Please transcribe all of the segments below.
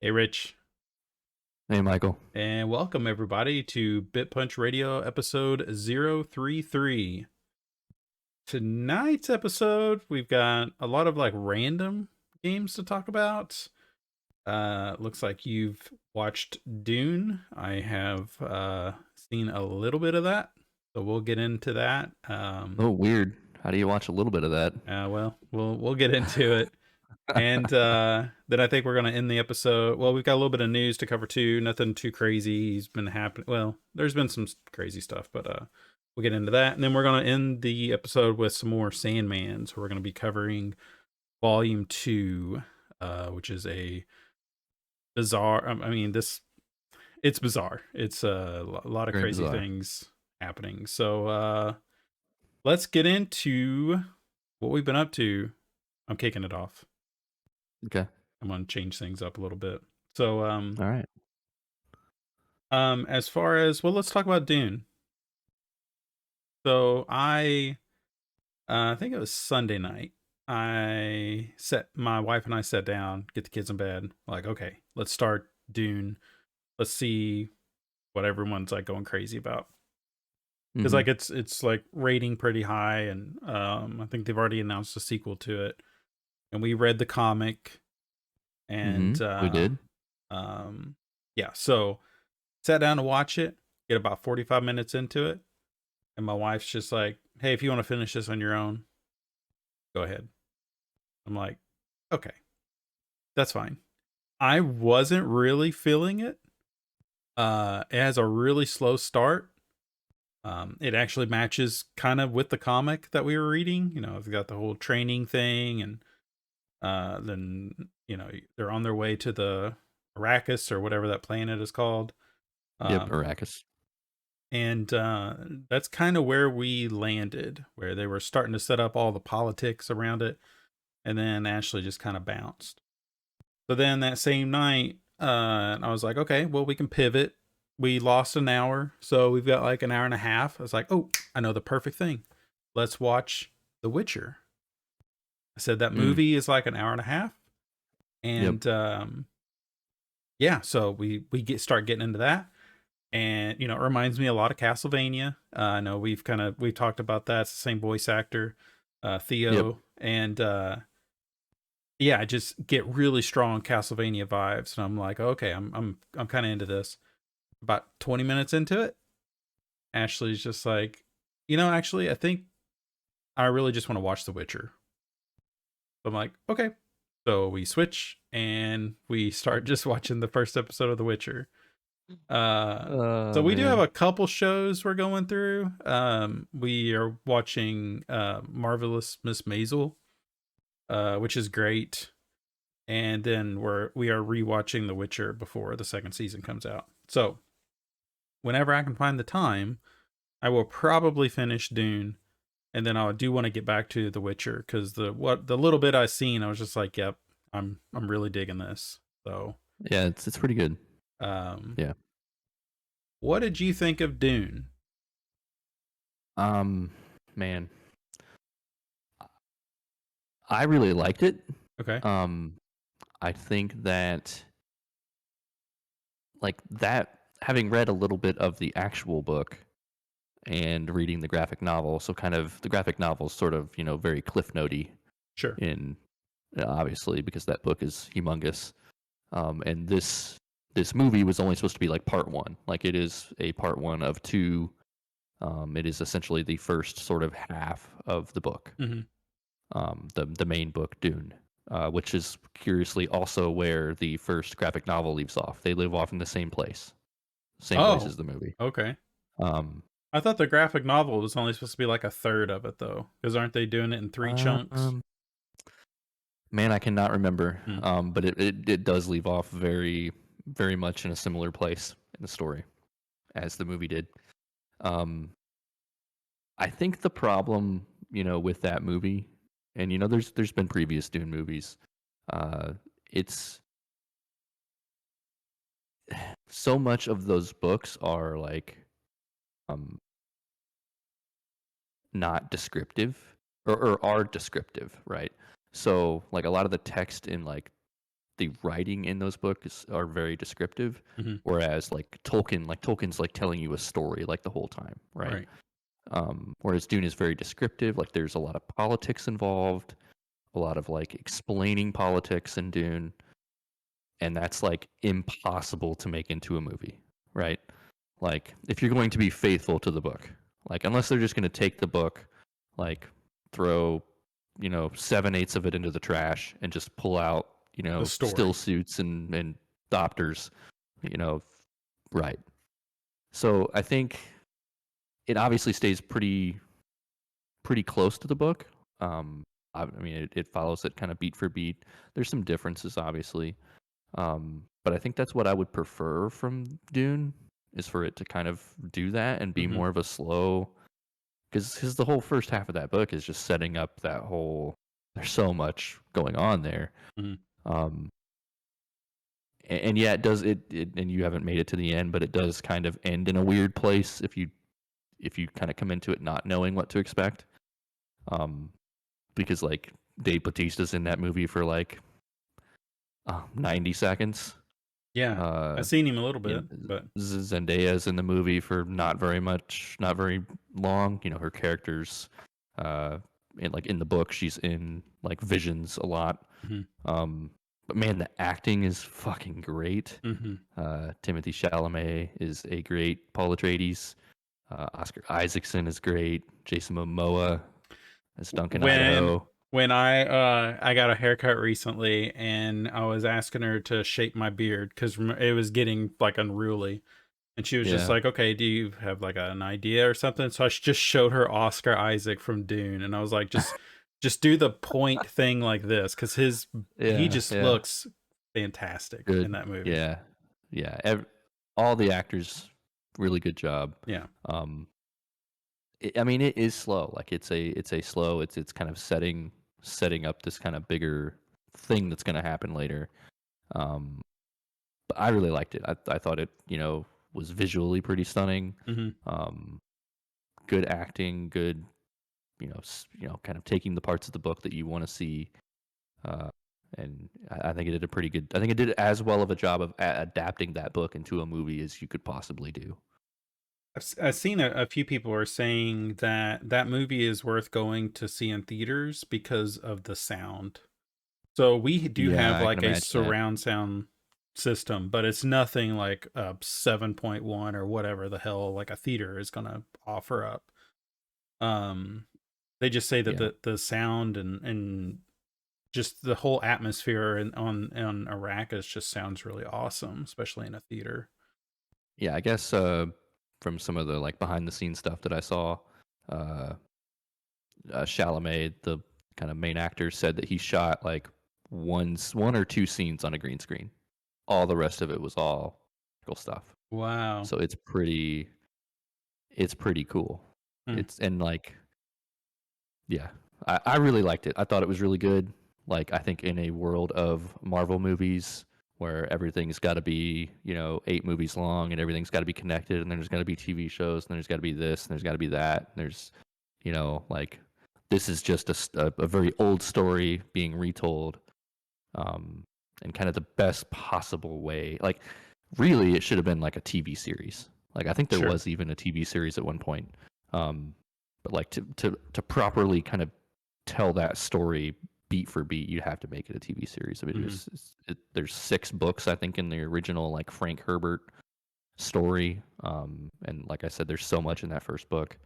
Hey, Rich, Hey, Michael. and welcome everybody to BitPunch Radio episode 033. Tonight's episode, we've got a lot of like random games to talk about. Looks like you've watched Dune. I have seen a little bit of that, so we'll get into that. Oh, weird. How do you watch a little bit of that? Well, we'll get into it. And then I think we're going to end the episode. Well, we've got a little bit of news to cover too. Nothing too crazy. He's been happening. Well, there's been some crazy stuff, but we'll get into that. And then we're going to end the episode with some more Sandman. So we're going to be covering Volume 2, which is a bizarre. I mean, it's bizarre. It's a lot of Very crazy bizarre. things happening. So let's get into what we've been up to. I'm kicking it off. Okay. I'm gonna change things up a little bit. So All right. as far as, well, let's talk about Dune. So I think it was Sunday night. My wife and I sat down, get the kids in bed, like, okay, let's start Dune. Let's see what everyone's like going crazy about. Because Mm-hmm. like it's like rating pretty high, and I think they've already announced a sequel to it. And we read the comic, Mm-hmm. and We did. um yeah, so sat down to watch it, get about 45 minutes into it, and my wife's just like, hey, if you want to finish this on your own, go ahead. I'm like, okay, that's fine. I wasn't really feeling it. It has a really slow start. It actually matches kind of with the comic that we were reading. You know, it's got the whole training thing, and then, you know, they're on their way to the Arrakis or whatever that planet is called. Yep. Um, Arrakis. And that's kind of where we landed, where they were starting to set up all the politics around it. And then Ashley just kind of bounced. So then that same night, I was like, okay, well, we can pivot. We lost an hour. So we've got like an hour and a half. I was like, oh, I know the perfect thing. Let's watch The Witcher. I said that Mm. movie is like an hour and a half. Yep. And yeah, so we start getting into that. And you know, it reminds me a lot of Castlevania. I know we've talked about that. It's the same voice actor, Yep. Theo, and yeah, I just get really strong Castlevania vibes, and I'm like, okay, I'm kind of into this. About 20 minutes into it, Ashley's just like, you know, actually, I think I really just want to watch The Witcher. I'm like, okay. So we switch and we start just watching the first episode of The Witcher. Uh, so Oh we do have man. a couple shows we're going through. We are watching Marvelous Miss Maisel, which is great, and then we are rewatching The Witcher before the second season comes out. So whenever I can find the time, I will probably finish Dune, and then I do want to get back to The Witcher because the little bit I seen, I was just like, yep, I'm really digging this. So Yeah, it's pretty good. um, Yeah. what did you think of Dune? Um, man, I really liked it. Okay. Um, I think that that having read a little bit of the actual book and reading the graphic novel, so kind of the graphic novel is sort of very cliff notey Sure. in obviously because that book is humongous. And this movie was only supposed to be like part one. Like it is a part one of two. It is essentially the first sort of half of the book, Mm-hmm. the main book Dune, which is curiously also where the first graphic novel leaves off. They live off in the same place Oh, as the movie. okay. Um, I thought the graphic novel was only supposed to be like a third of it, though. Because aren't they doing it in three chunks? um, Man, I cannot remember, Hmm. but it does leave off very much in a similar place in the story as the movie did. Um, I think the problem, with that movie, and there's been previous Dune movies. It's so much of those books are like um not descriptive or are descriptive, right? So like a lot of the text in like the writing in those books are very descriptive, Hmm. whereas Tolkien's like telling you a story like the whole time, right? Right. Whereas Dune is very descriptive. Like there's a lot of politics involved, a lot of like explaining politics in Dune, and that's like impossible to make into a movie, right? Like if you're going to be faithful to the book, like unless they're just going to take the book, like throw, 7/8 of it into the trash and just pull out, The still story. suits and doctors, you know, right. So I think it obviously stays pretty close to the book. I mean, it follows it kind of beat for beat. There's some differences, obviously, but I think that's what I would prefer from Dune is for it to kind of do that and be Hmm. more of a slow. Because the whole first half of that book is just setting up that whole. There's so much going on there, Hmm. um, and yeah, it does it. And you haven't made it to the end, but it does kind of end in a weird place if you kind of come into it not knowing what to expect. Um, because like Dave Bautista's in that movie for like 90 seconds. Yeah, Uh, I've seen him a little you bit, but Zendaya's in the movie for not very much, not very long. Her character's uh, in the book, she's in like visions a lot. hmm. Um, but man, the acting is fucking great. Hmm. Timothy Chalamet is a great Paul Atreides. Oscar Isaacson is great. Jason Momoa as Duncan when Idaho. I got a haircut recently and I was asking her to shape my beard because it was getting like unruly, and she was just Yeah, like, "Okay, do you have like an idea or something?" So I just showed her Oscar Isaac from Dune, and I was like, just do the point thing like this because he yeah, just yeah. looks fantastic in Good. that movie. Yeah, yeah. All the actors, really good job. Yeah, Um, I mean, it is slow. Like it's a slow. It's kind of setting up this kind of bigger thing that's going to happen later. Um, but I really liked it. I thought it was visually pretty stunning. hmm, Um, good acting, good kind of taking the parts of the book that you want to see. Uh, and I think it did a pretty good. I think it did as well of a job of adapting that book into a movie as you could possibly do. I've seen a few people are saying that that movie is worth going to see in theaters because of the sound. So we do have Yeah, I can like a imagine that. surround sound system, but it's nothing like a 7.1 or whatever the hell like a theater is going to offer up. Um they just say that Yeah, the sound and just the whole atmosphere on Arrakis just sounds really awesome, especially in a theater. yeah. I guess from some of the like behind the scenes stuff that I saw, uh, Chalamet, the kind of main actor, said that he shot like one or two scenes on a green screen. All the rest of it was all practical stuff. Wow. So it's pretty cool. Hmm. It's and like yeah, I really liked it. I thought it was really good. Like I think in a world of Marvel movies where everything's got to be 8 movies long and everything's got to be connected and there's got to be TV shows and there's got to be this and there's got to be that and there's like this is just a very old story being retold, um, in kind of the best possible way. Like really, it should have been like a TV series. Like I think there Sure. was even a TV series at one point. Um, but like to properly kind of tell that story beat for beat, you have to make it a TV series. I mean, Hmm. there's 6 books I think in the original like Frank Herbert story, and like I said, there's so much in that first book,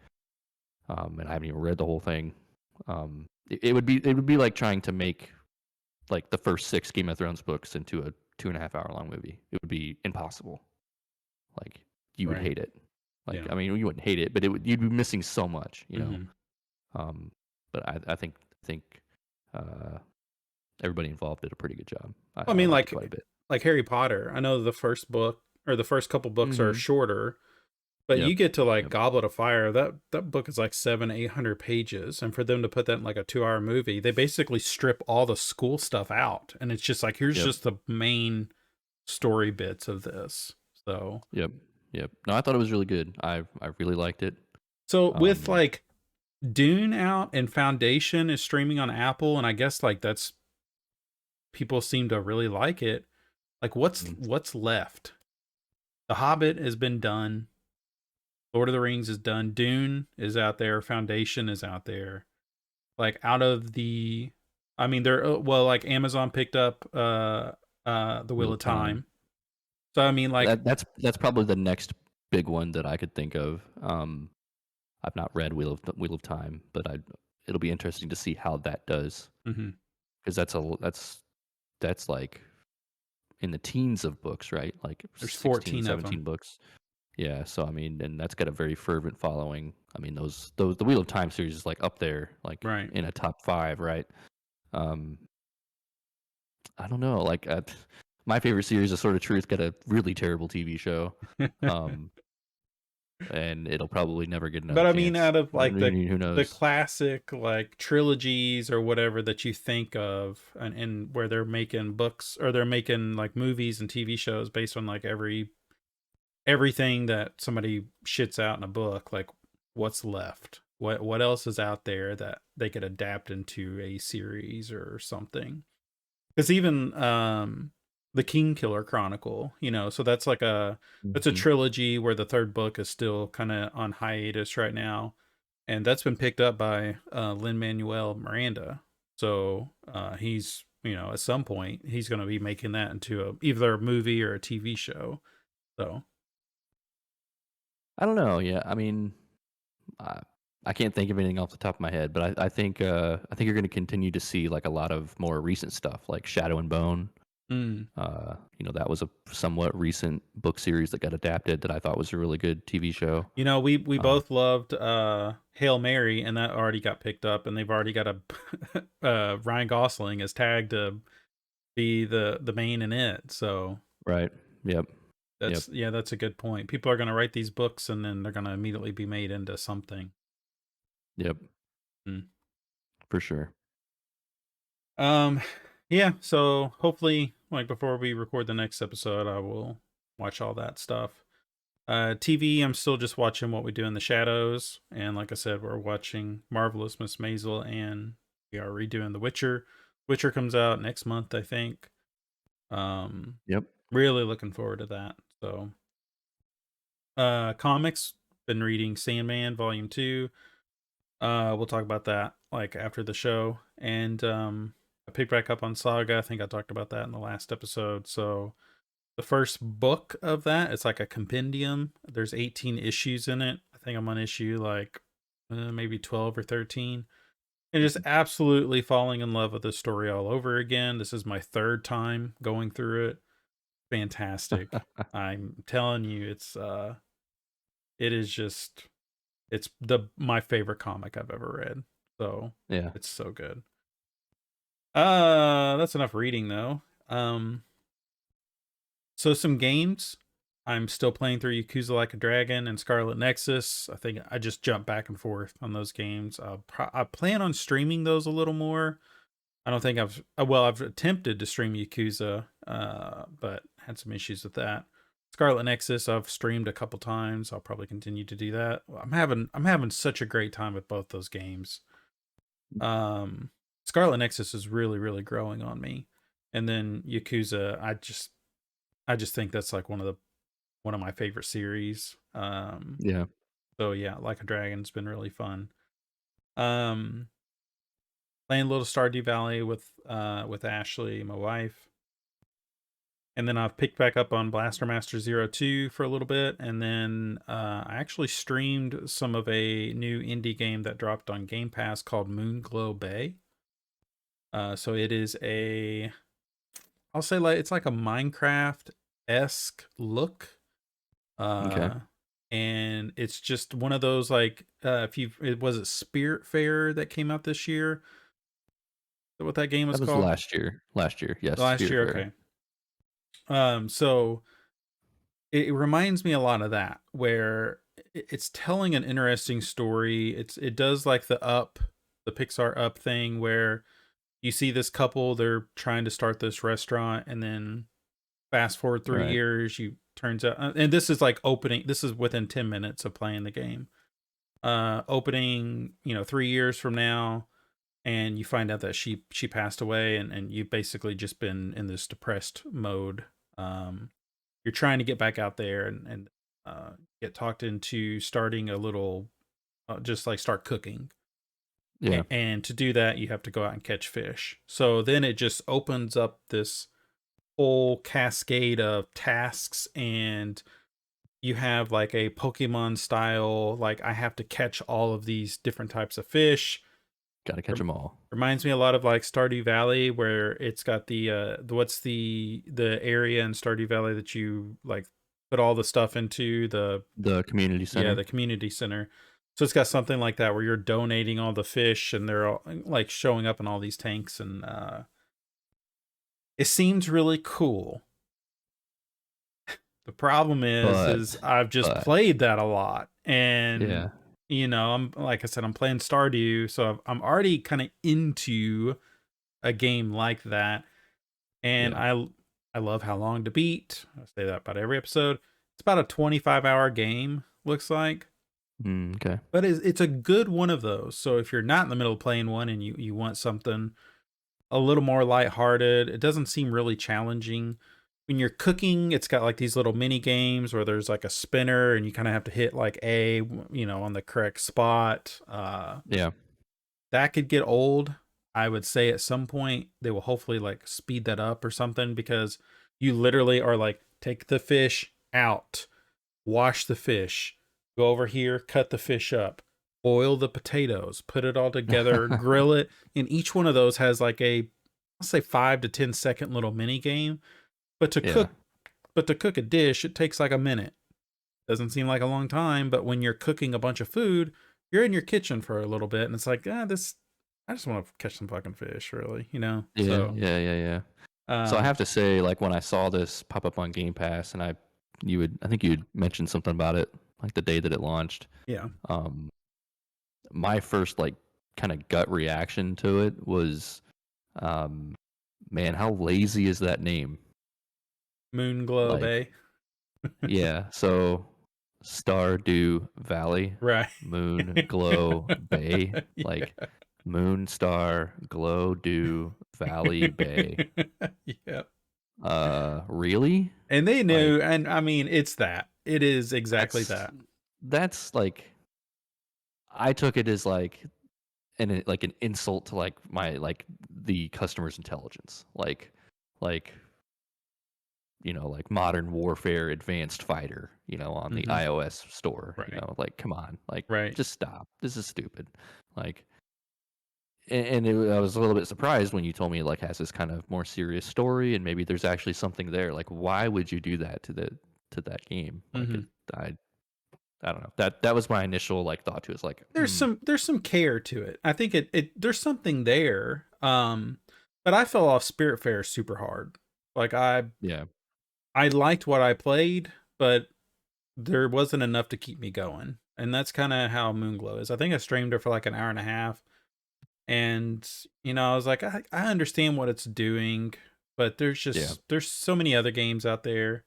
and I haven't even read the whole thing. It would be like trying to make like the first 6 Game of Thrones books into a 2.5 hour long movie. It would be impossible. Like you would Right. hate it. Like Yeah. I mean, you wouldn't hate it, but you'd be missing so much. Hmm. Um, but I think uh, everybody involved did a pretty good job. I, I I mean, liked it quite a bit. like Harry Potter. I know the first book or the first couple books are Mm-hmm. shorter, but Yep. you get to like Yep. Goblet of Fire. That book is like 700-800 pages, and for them to put that in like a 2 hour movie, they basically strip all the school stuff out, and it's just like here's Yep. just the main story bits of this. So Yep. Yep. No, I thought it was really good. I really liked it. with Um, like Dune out and Foundation is streaming on Apple, and I guess like that's people seem to really like it. Like, Mm. what's left? The Hobbit has been done. Lord of the Rings is done. Dune is out there. Foundation is out there. Like, out of the, I mean, well, like Amazon picked up the Wheel Wheel of of Time. Time. So I mean, like, That's probably the next big one that I could think of. I've not read Wheel of Time, but it'll be interesting to see how that does, mhm. because that's like in the teens of books, right? Like There's 16, 14 of 17 them. books. Yeah, so I mean, and that's got a very fervent following. I mean, those the Wheel of Time series is like up there, like Right. in a top 5, right? Um, I don't know, like my favorite series, is Sword of Truth, got a really terrible TV show, um, and it'll probably never get another But I mean, chance. out of like Who the knows? classic like trilogies or whatever that you think of, and where they're making books or they're making like movies and TV shows based on like everything that somebody shits out in a book, like what's left? What else is out there that they could adapt into a series or something? Because even the King Killer Chronicle, so that's a Mhm. trilogy where the third book is still kind of on hiatus right now, and that's been picked up by Lin Manuel Miranda. So he's at some point he's going to be making that into either a movie or a TV show. So I don't know. Yeah, I mean, I, I can't think of anything off the top of my head, but I think you're going to continue to see like a lot of more recent stuff, like Shadow and Bone. mm. That was a somewhat recent book series that got adapted that I thought was a really good TV show. We Um, both loved Hail Mary, and that already got picked up, and they've already got a Ryan Gosling is tagged to be the main in it. So right. Yep. Yep. that's a good point. People are going to write these books, and then they're going to immediately be made into something. Yep. Mm. For sure. Um, yeah. So hopefully, like before we record the next episode, I will watch all that stuff. TV, I'm still just watching What We Do in the Shadows, and like I said, we're watching Marvelous Miss Maisel, and we are redoing The Witcher. Witcher comes out next month, I think. Um, Yep. really looking forward to that. So, comics, been reading Sandman Volume 2. We'll talk about that like after the show. And I picked back up on Saga. I think I talked about that in the last episode. So the first book of that, it's like a compendium. There's 18 issues in it. I think I'm on issue like maybe 12 or 13. And just absolutely falling in love with the story all over again. This is my third time going through it. Fantastic. I'm telling you, it is just it's my favorite comic I've ever read. So Yeah. it's so good. That's enough reading though. So some games. I'm still playing through Yakuza Like a Dragon and Scarlet Nexus. I think I just jump back and forth on those games. I plan on streaming those a little more. I don't think I've attempted to stream Yakuza, but had some issues with that. Scarlet Nexus, I've streamed a couple times. I'll probably continue to do that. I'm having such a great time with both those games. Um, Scarlet Nexus is really really growing on me, and then Yakuza, I just think that's like one of my favorite series. Yeah. So yeah, Like a Dragon's been really fun. Um, Playing a little Stardew Valley with Ashley, my wife. And then I've picked back up on Blaster Master 02 for a little bit, and then I actually streamed some of a new indie game that dropped on Game Pass called Moonglow Bay. So it is I'll say like it's like a Minecraft esque look, Okay. uh, and it's just one of those like if you it was it Spirit Fair that came out this year. Is that what that game was That was called? last year. Last year. Yes. Last Spirit year, Fair. okay. So it reminds me a lot of that, where it's telling an interesting story. It does like the Pixar Up thing, where you see this couple, they're trying to start this restaurant, and then fast forward 3 Right. years, you turns out, and this is like opening. This is within 10 minutes of playing the game. Opening, 3 years from now. and you find out that she passed away, and you've basically just been in this depressed mode. You're trying to get back out there and get talked into starting a little, just like start cooking. Yeah. And to do that, you have to go out and catch fish. So then it just opens up this whole cascade of tasks, and you have like a Pokemon style, like I have to catch all of these different types of fish. Gotta catch them all. Reminds me a lot of like Stardew Valley, where it's got what's the area in Stardew Valley that you like put all the stuff into The community center. the community center. So it's got something like that where you're donating all the fish, and they're all like showing up in all these tanks, and it seems really cool. The problem is I've just played that a lot, and yeah. you know, I'm like I said, I'm playing Stardew, so I'm already kind of into a game like that, and I love how long to beat. I say that about every episode. It's about a 25-hour game, looks like. Okay. But it's a good one of those. So if you're not in the middle of playing one and you want something a little more lighthearted, it doesn't seem really challenging. When you're cooking, it's got like these little mini games where there's like a spinner and you kind of have to hit like on the correct spot. Yeah. That could get old. I would say at some point they will hopefully like speed that up or something, because you literally are like, take the fish out, wash the fish, go over here, cut the fish up, boil the potatoes, put it all together, grill it. And each one of those has like I'll say 5 to 10 second little mini game. But to cook a dish, it takes like a minute. Doesn't seem like a long time, but when you're cooking a bunch of food, you're in your kitchen for a little bit, and it's like, I just want to catch some fucking fish, really, you know? Yeah, So, yeah. So I have to say, like, when I saw this pop up on Game Pass, and I think you had mentioned something about it, like the day that it launched. yeah. My first like kind of gut reaction to it was, man, how lazy is that name? Moonglow Bay. Yeah, so Stardew Valley, Right. Moonglow Bay, Yeah. like Moon Star Glow Dew Valley Bay. Yep. Really? And they knew, and I mean, it's that. It is exactly that. That's like, I took it as like an insult to like the customer's intelligence, like like Modern Warfare Advanced Fighter, on the iOS store. Right. Like, come on, like, right. just stop. This is stupid. Like, and I was a little bit surprised when you told me it like has this kind of more serious story, and maybe there's actually something there. Like, why would you do that to that game? Like, I don't know. That was my initial like thought to it. It's like, there's some care to it. I think it there's something there. But I fell off Spiritfarer super hard. Like I liked what I played, but there wasn't enough to keep me going. And that's kind of how Moonglow is. I think I streamed it for like an hour and a half. And, I was like, I understand what it's doing, but there's just, there's so many other games out there.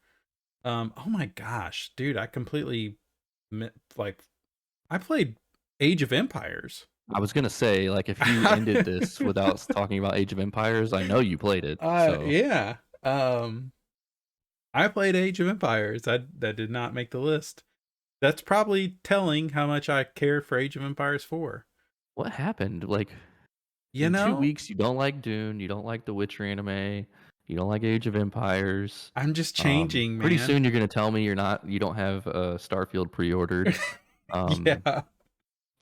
Oh my gosh, dude, I completely, I played Age of Empires. I was going to say, like, if you ended this without talking about Age of Empires, I know you played it. So. Yeah. I played Age of Empires. That did not make the list. That's probably telling how much I care for Age of Empires 4. What happened? Like, in 2 weeks, you don't like Dune, you don't like the Witcher anime, you don't like Age of Empires. I'm just changing, man. Pretty soon you're going to tell me you don't have Starfield pre-ordered. Yeah.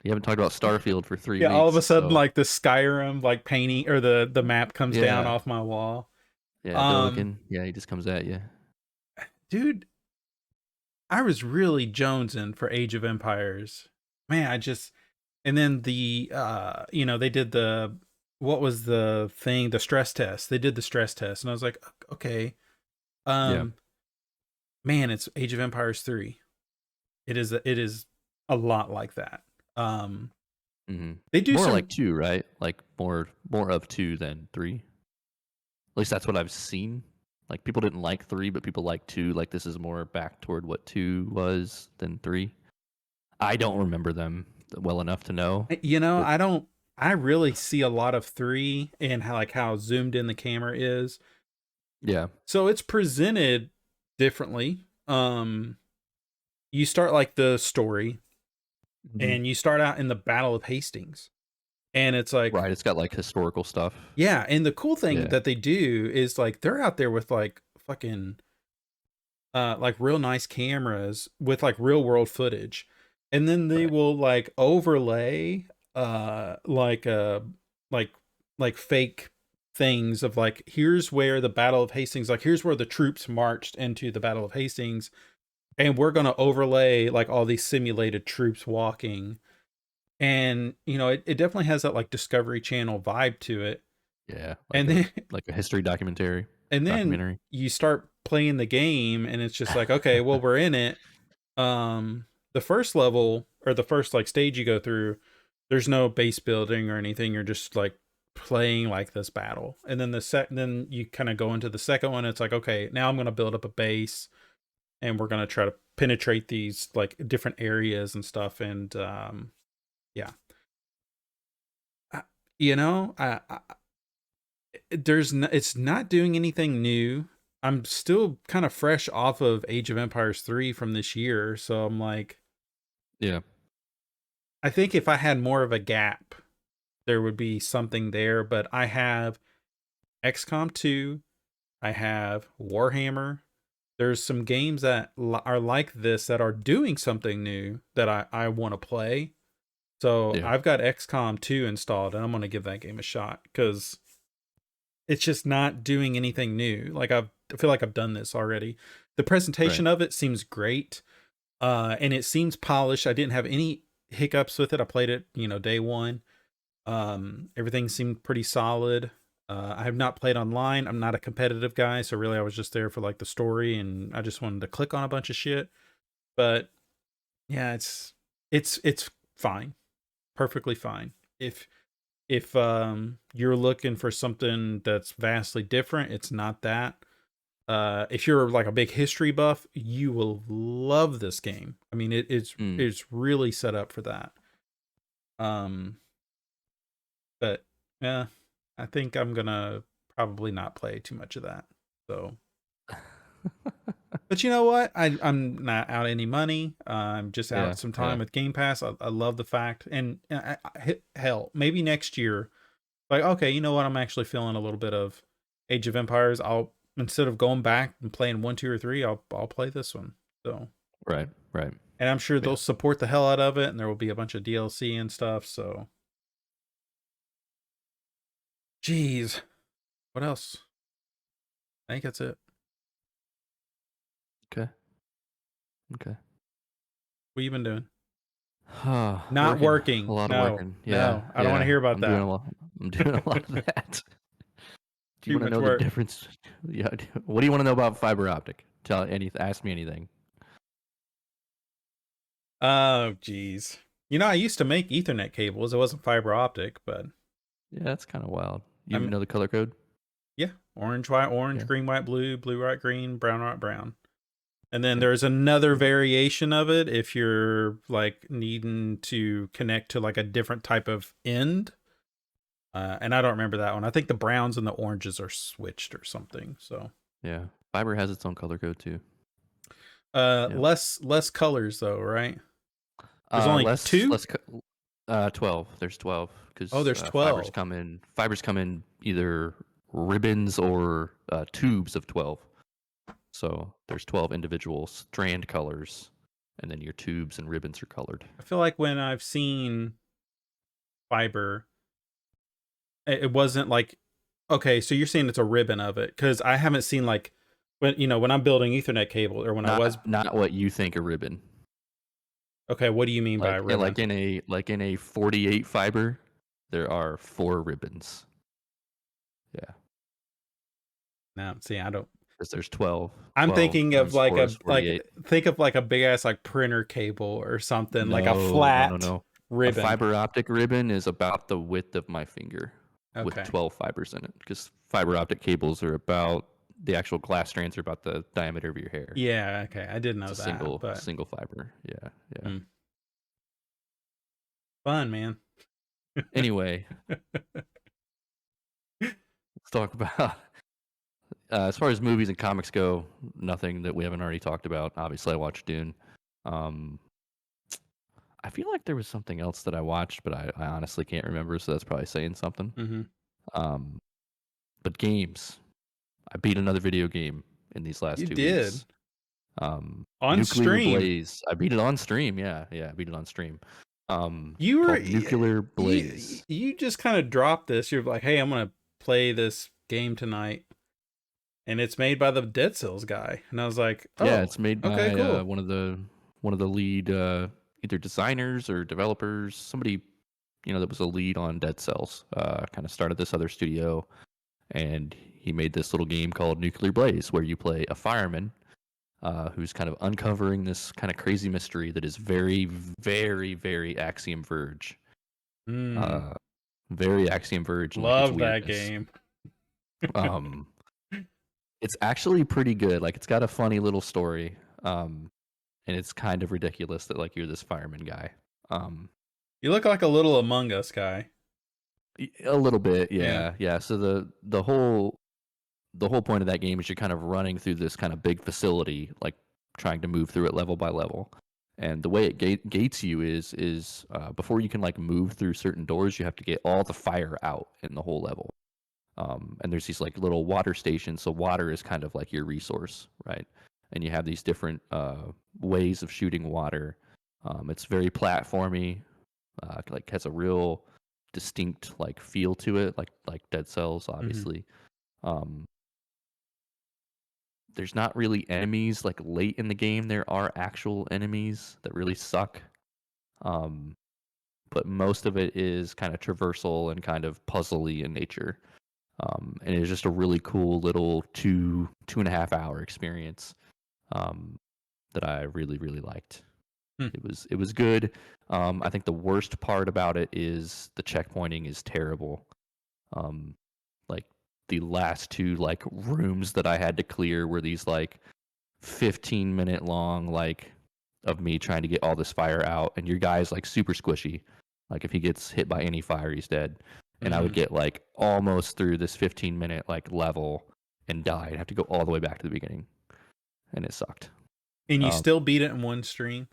You haven't talked about Starfield for 3 weeks. Yeah, all of a sudden, like, the Skyrim, like, painting, or the map comes down off my wall. Yeah, Billiken. Yeah, he just comes at you. Dude, I was really jonesing for Age of Empires. Man, and then the, they did what was the thing? The stress test. They did the stress test, and I was like, okay. Man, it's Age of Empires 3. It is a lot like that. They do more like 2, right? Like more of 2 than 3. At least that's what I've seen. Like, people didn't like 3, but people like 2. Like, this is more back toward what 2 was than 3. I don't remember them well enough to know. I I really see a lot of 3 and how zoomed in the camera is. Yeah. So it's presented differently. You start like the story, Mhm. and you start out in the Battle of Hastings, and it's like, Right, it's got, like, historical stuff. yeah. And the cool thing Yeah. that they do is like they're out there with like fucking like real nice cameras with like real world footage, and then they Right. will like overlay like like like fake things of like, here's where the Battle of Hastings, like here's where the troops marched into the Battle of Hastings, and we're going to overlay like all these simulated troops walking. And it definitely has that like Discovery Channel vibe to it. Yeah, And then like a history and then documentary. you start playing the game, and it's just like, okay, well, we're in it. The first level, or the first like stage you go through, there's no base building or anything. You're just like playing like this battle. And then then you kind of go into the second one. It's like, okay, now I'm going to build up a base, and we're going to try to penetrate these like different areas and stuff. And yeah. I, you know, I it's not doing anything new. I'm still kind of fresh off of Age of Empires 3 from this year, so I'm like, Yeah. I think if I had more of a gap, there would be something there. But I have XCOM 2, I have Warhammer. There's some games that are like this that are doing something new that I want to play. So Yeah. I've got XCOM 2 installed, and I'm going to give that game a shot because it's just not doing anything new. Like I feel like I've done this already. The Right. presentation of it seems great. And it seems polished. I didn't have any hiccups with it. I played it, day one. Everything seemed pretty solid. I have not played online. I'm not a competitive guy, so really I was just there for like the story, and I just wanted to click on a bunch of shit. But yeah, it's fine. Perfectly fine. If you're looking for something that's vastly different, it's not that. If you're like a big history buff, you will love this game. I mean, Mm. it's really set up for that. Um, but yeah, I think I'm gonna probably not play too much of that. So, but you know what? I'm not out any money. I'm just Yeah, out some yeah. time with Game Pass. I love the fact, and hell, maybe next year, like, okay, you know what? I'm actually feeling a little bit of Age of Empires. I'll, instead of going back and playing 1, 2, or 3, I'll play this one. So, Right, right. and I'm sure Yeah. they'll support the hell out of it, and there will be a bunch of DLC and stuff. So, geez, what else? I think that's it. Okay. Okay. What you been doing? Not Working. A working. lot of No, working. Yeah, no, I don't want to yeah. hear about I'm doing that. a lot. I'm doing a lot of that. Do you Too want to much know the work. difference? Yeah. What do you want to know about fiber optic? Ask me anything. Oh, geez. I used to make Ethernet cables. It wasn't fiber optic, but Yeah, that's kind of wild. You I'm, know the color code? yeah, orange, white, orange, Yeah. green, white, blue, blue, white, green, brown, white, brown. And then Yep. there's another variation of it if you're like needing to connect to like a different type of end. And I don't remember that one. I think the browns and the oranges are switched or something. So, Yeah. Fiber has its own color code too. Yep. less colors though, right? There's only Less 2. less 12. There's 12 Oh, because there's 12. fibers come in either ribbons or tubes of 12. So there's 12 individual strand colors, and then your tubes and ribbons are colored. I feel like when I've seen fiber, it wasn't like, okay, so you're saying it's a ribbon of it, because I haven't seen like when I'm building Ethernet cable, or when I was. Not what you think a ribbon. Okay, what do you mean by a ribbon? Like in a 48 fiber, there are 4 ribbons. Yeah, No, see, I don't. because there's 12. I'm 12 thinking of times like 4 is 48. think of like a big ass like printer cable or something, like a No, no, no, flat no. A ribbon. fiber optic ribbon is about the width of my finger with Okay. 12 fibers in it because fiber optic cables are about the actual glass strands are about the diameter of your hair. Yeah, okay. I did It's know a that, single but single fiber. Yeah, yeah. hmm, fun, man. Anyway, let's talk about as far as movies and comics go. Nothing that we haven't already talked about. Obviously, I watched Dune. Um, I feel like there was something else that I watched, but I honestly can't remember. So that's probably saying something. Mm-hmm. Um, but games, I beat another video game in these last You 2 did weeks. on Nuclear stream. Blaze. I beat it on stream. Yeah, I beat it on stream. You were Called Nuclear Blaze. you just kind of dropped this. You're like, hey, I'm gonna play this game tonight, and it's made by the Dead Cells guy. And I was like, Yeah, oh, it's made okay, by cool. one of the lead either designers or developers. Somebody that was a lead on Dead Cells. Kind of started this other studio, and he made this little game called Nuclear Blaze, where you play a fireman who's kind of uncovering this kind of crazy mystery that is very, very, very Axiom Verge. Mm, Very Axiom Verge and like its love that weirdness. game. Um, it's actually pretty good. Like it's got a funny little story. And it's kind of ridiculous that like you're this fireman guy. You look like a little Among Us guy. A little bit, Yeah. yeah. So the whole point of that game is you're kind of running through this kind of big facility, like trying to move through it level by level. And the way it gates you is before you can like move through certain doors, you have to get all the fire out in the whole level. And there's these like little water stations, so water is kind of like your resource, right? And you have these different ways of shooting water. It's very platformy, like has a real distinct like feel to it, like Dead Cells, obviously. Um, there's not really enemies like late in the game. There are actual enemies that really suck. Um, but most of it is kind of traversal and kind of puzzly in nature. And it was just a really cool little 2.5 hour experience that I really, really liked. Hmm. It was good. I think the worst part about it is the checkpointing is terrible. Like the last two like rooms that I had to clear were these like 15-minute long like of me trying to get all this fire out, and your guy's like super squishy. Like if he gets hit by any fire, he's dead. And I would get like almost through this 15-minute like level and die and have to go all the way back to the beginning, and it sucked. And you Um, still beat it in one stream?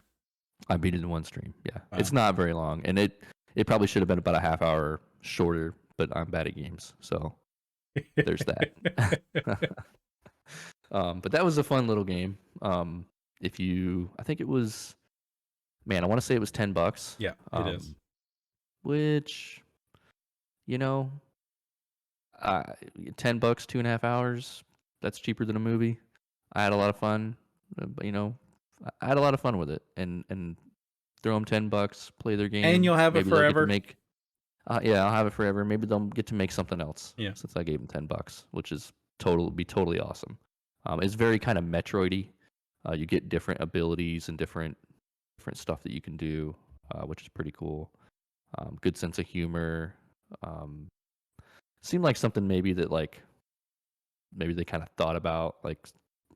I beat it in one stream. Yeah, Wow. it's not very long, and it probably should have been about a half hour shorter. But I'm bad at games, so there's that. But that was a fun little game. I think it was, man, I want to say it was $10. Yeah, it is. Which, you know, uh, $10, 2.5 hours. That's cheaper than a movie. I had a lot of fun. But, I had a lot of fun with it, and throw them $10, play their game. And you'll have it Maybe they'll get to forever. make. Yeah, I'll have it forever. Maybe they'll get to make something else. Yeah. Since I gave them $10, which is totally awesome. It's very kind of Metroidy. You get different abilities and different stuff that you can do, which is pretty cool. Good sense of humor. Seemed like something maybe that like maybe they kind of thought about, like,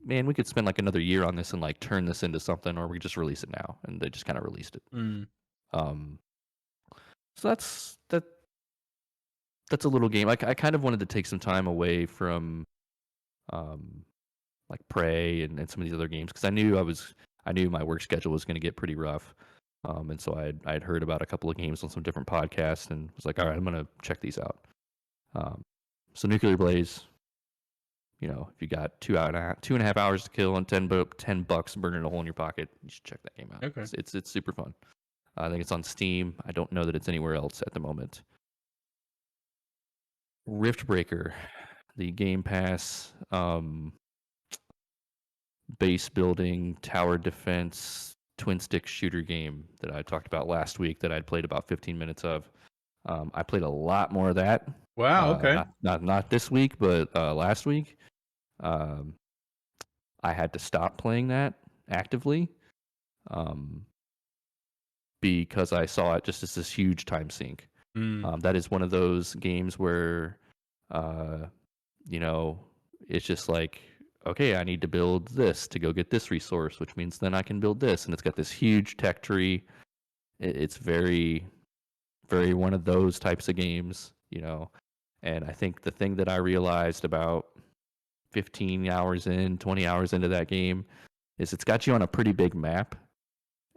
man, we could spend like another year on this and like turn this into something, or we just release it now, and they just kind of released it. So that's a little game. I kind of wanted to take some time away from like Prey and some of these other games, because I knew my work schedule was going to get pretty rough. And so I'd heard about a couple of games on some different podcasts and was like, all right, I'm going to check these out. So Nuclear Blaze, if you got 2.5 hours to kill and $10 burning a hole in your pocket, you should check that game out. Okay. It's super fun. I think it's on Steam. I don't know that it's anywhere else at the moment. Riftbreaker, the Game Pass base building, tower defense, twin stick shooter game that I talked about last week that I'd played about 15 minutes of. I played a lot more of that. Wow. Okay. Not this week, but last week. I had to stop playing that actively because I saw it just as this huge time sink. That is one of those games where, it's just like, okay, I need to build this to go get this resource, which means then I can build this. And it's got this huge tech tree. It's very very one of those types of games, And I think the thing that I realized about 15 hours in, 20 hours into that game is it's got you on a pretty big map,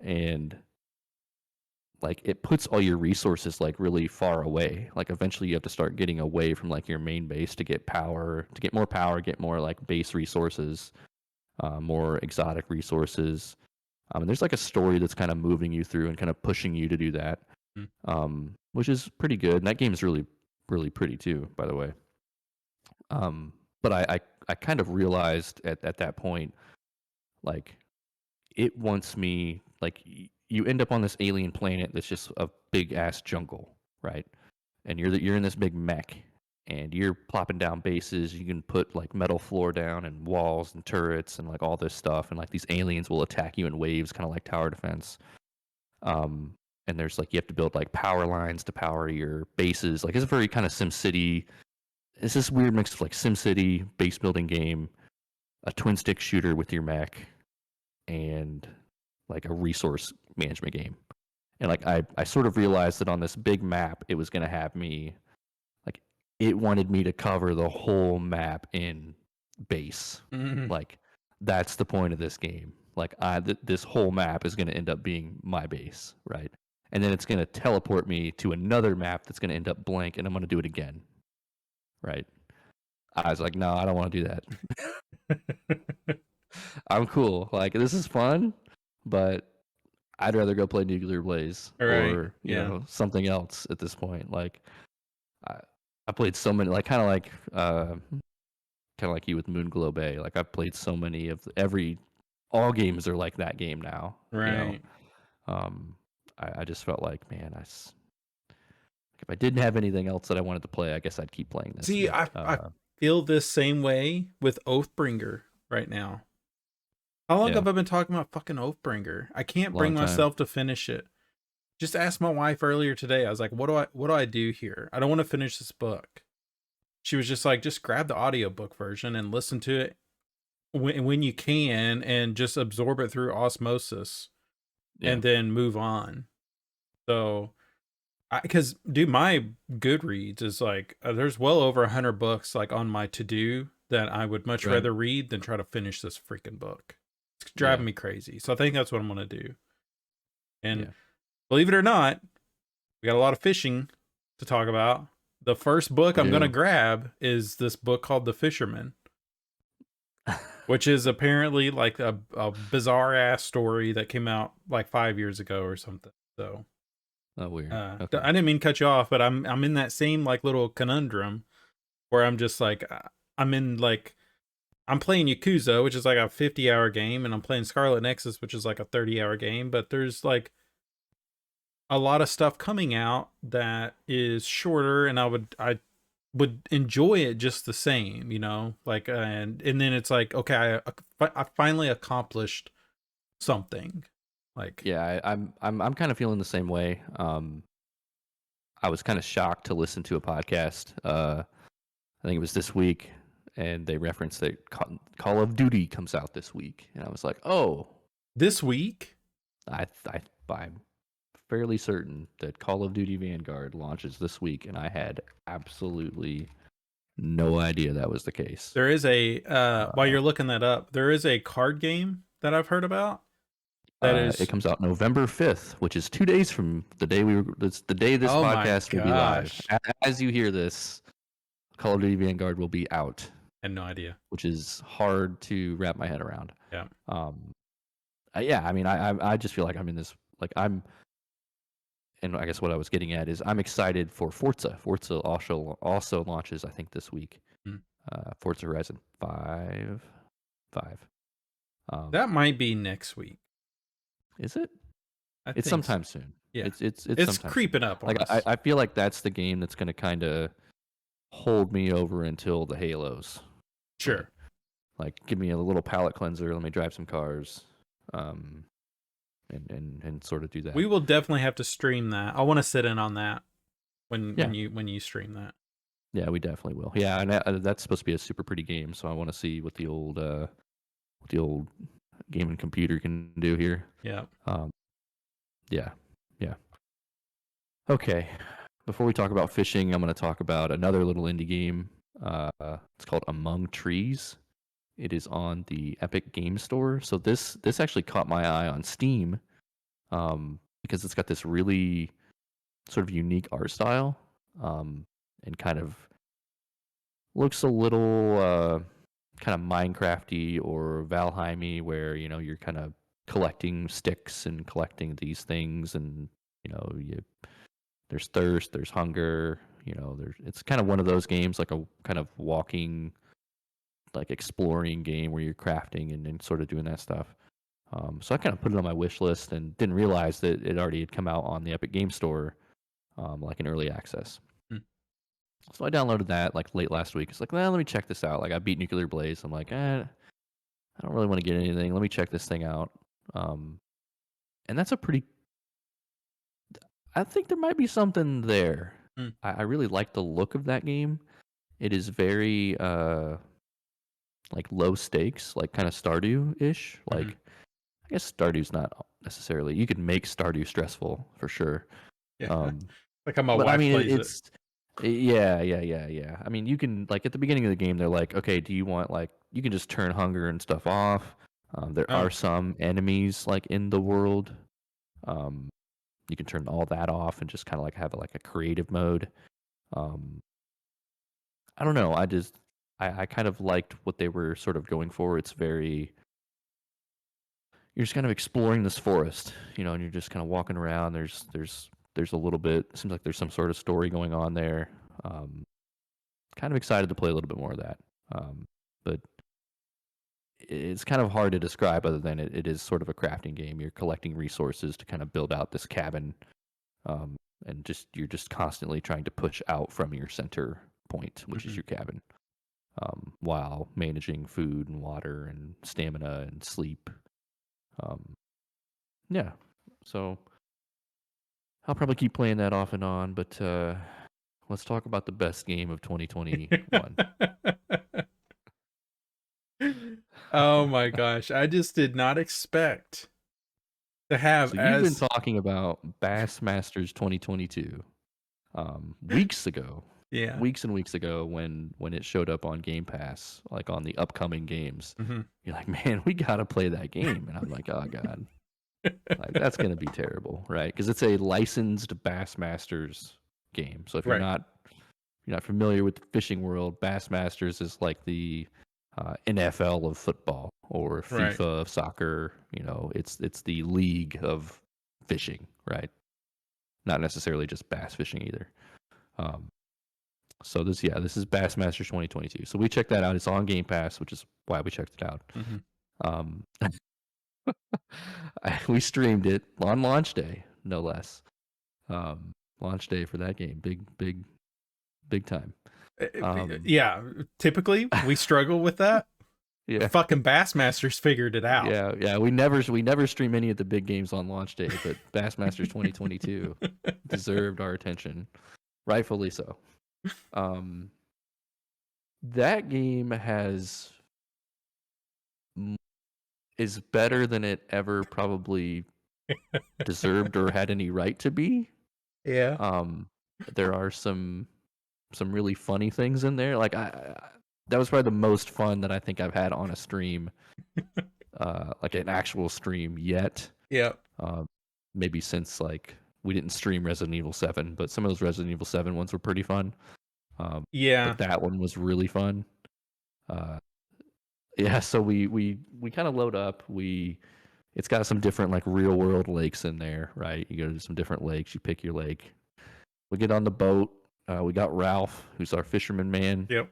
and like it puts all your resources like really far away. Like eventually you have to start getting away from like your main base to get more power, get more like base resources, more exotic resources. And there's like a story that's kind of moving you through and kind of pushing you to do that, which is pretty good. And that game is really, really pretty too, by the way. But I kind of realized at that point, like it wants me, like you end up on this alien planet that's just a big ass jungle, right? And you're in this big mech, and you're plopping down bases. You can put like metal floor down and walls and turrets and like all this stuff, and like these aliens will attack you in waves, kind of like tower defense. And there's like you have to build like power lines to power your bases. Like it's a very kind of SimCity. It's this weird mix of like SimCity base building game, a twin stick shooter with your mech, and like a resource management game. And like I sort of realized that on this big map, it was going to have me, like it wanted me to cover the whole map in base. Mm-hmm. Like that's the point of this game. Like this whole map is going to end up being my base, right? And then it's going to teleport me to another map that's going to end up blank, and I'm going to do it again, right? I was like, no, I don't want to do that. I'm cool. Like this is fun, but I'd rather go play Nuclear Blaze or something else at this point. Like I played so many, like kind of like you with Moonglow Bay. Like I've played so many of all games are like that game now. Right. I just felt like, man, if I didn't have anything else that I wanted to play, I guess I'd keep playing this. See, I feel this same way with Oathbringer right now. How long have I been talking about fucking Oathbringer? I can't bring myself to finish it. Just asked my wife earlier today. I was like, what do I do here? I don't want to finish this book. She was just like, just grab the audiobook version and listen to it when you can and just absorb it through osmosis and then move on. So, because dude, my Goodreads is like, there's well over 100 books like on my to-do that I would much rather read than try to finish this freaking book. It's driving me crazy. So I think that's what I'm going to do. And believe it or not, we got a lot of fishing to talk about. The first book I'm going to grab is this book called The Fisherman, which is apparently like a bizarre ass story that came out like 5 years ago or something. So, weird. Okay. I didn't mean to cut you off, but I'm in that same like little conundrum where I'm just like, I'm playing Yakuza, which is like a 50-hour game, and I'm playing Scarlet Nexus, which is like a 30-hour game, but there's like a lot of stuff coming out that is shorter, and I would enjoy it just the same, like, and then it's like, okay, I finally accomplished something. Like, I'm kind of feeling the same way. I was kind of shocked to listen to a podcast. I think it was this week, and they referenced that Call of Duty comes out this week, and I was like, oh, this week? I'm fairly certain that Call of Duty Vanguard launches this week, and I had absolutely no idea that was the case. There is while you're looking that up, there is a card game that I've heard about. It comes out November 5th, which is 2 days from the day it's the day this podcast will be live. As you hear this, Call of Duty Vanguard will be out. I had no idea. Which is hard to wrap my head around. Yeah. I mean, I just feel like I'm in this, like and I guess what I was getting at is I'm excited for Forza. Forza also launches, I think, this week. Forza Horizon 5. That might be next week. Is it? It's sometime soon. Yeah, it's creeping up on us. I feel like that's the game that's going to kind of hold me over until the Halos. Sure. Right? Like, give me a little palate cleanser. Let me drive some cars, and sort of do that. We will definitely have to stream that. I want to sit in on that when you stream that. Yeah, we definitely will. Yeah, and that's supposed to be a super pretty game. So I want to see what the old gaming computer can do here. Yeah. Yeah. Okay. before we talk about fishing, I'm going to talk about another little indie game. It's called Among Trees. It is on the Epic Game Store. So this actually caught my eye on Steam, because it's got this really sort of unique art style, and kind of looks a little kind of Minecrafty or Valheimy, where you're kind of collecting sticks and collecting these things, and there's thirst, there's hunger. It's kind of one of those games, like a kind of walking, like exploring game where you're crafting and sort of doing that stuff. So I kind of put it on my wish list and didn't realize that it already had come out on the Epic Game Store, like in early access. Hmm. So I downloaded that like late last week. It's like, well, let me check this out. Like I beat Nuclear Blaze. I'm like, I don't really want to get anything. Let me check this thing out. And that's a pretty. I think there might be something there. Hmm. I really like the look of that game. It is very like low stakes, like kind of Stardew ish. Like I guess Stardew's not necessarily. You could make Stardew stressful for sure. Yeah. Like how my But I wife mean, plays it. yeah. I mean, you can like at the beginning of the game, they're like, okay, do you want like you can just turn hunger and stuff off. There Oh, are some enemies like in the world. Um, you can turn all that off and just kind of like have like a creative mode. Um, I don't know. I kind of liked what they were sort of going for. It's very you're just kind of exploring this forest, and you're just kind of walking around. There's a little bit. It seems like there's some sort of story going on there. Kind of excited to play a little bit more of that. But it's kind of hard to describe other than it is sort of a crafting game. You're collecting resources to kind of build out this cabin, and you're just constantly trying to push out from your center point, which is your cabin, while managing food and water and stamina and sleep. Yeah, so I'll probably keep playing that off and on. But let's talk about the best game of 2021. Oh my gosh. I just did not expect to have So you've been as talking about Bassmasters 2022 weeks ago, yeah. weeks and weeks ago when it showed up on Game Pass, like on the upcoming games. You're like, man, we gotta play that game, and I'm like, oh god, like that's gonna be terrible, right? Because it's a licensed Bassmasters game. So if Right. you're not familiar with the fishing world, Bassmasters is like the NFL of football or Right. FIFA of soccer. It's the league of fishing, right? Not necessarily just bass fishing either. Um, so this is Bassmasters 2022. So we checked that out. It's on Game Pass, which is why we checked it out. Um, we streamed it on launch day, no less. Launch day for that game, big time. Yeah. Typically we struggle with that. Yeah. Fucking Bassmasters figured it out. Yeah. We never stream any of the big games on launch day, but Bassmasters 2022 deserved our attention, rightfully so. That game is better than it ever probably deserved or had any right to be. Yeah. There are some really funny things in there. Like that was probably the most fun that I think I've had on a stream, like an actual stream yet. Yeah. Maybe since like we didn't stream Resident Evil 7, but some of those Resident Evil 7 ones were pretty fun. Yeah. But that one was really fun. Yeah, so we kind of load up. It's got some different like real world lakes in there, right? You go to some different lakes, you pick your lake. We get on the boat. We got Ralph, who's our fisherman man. Yep.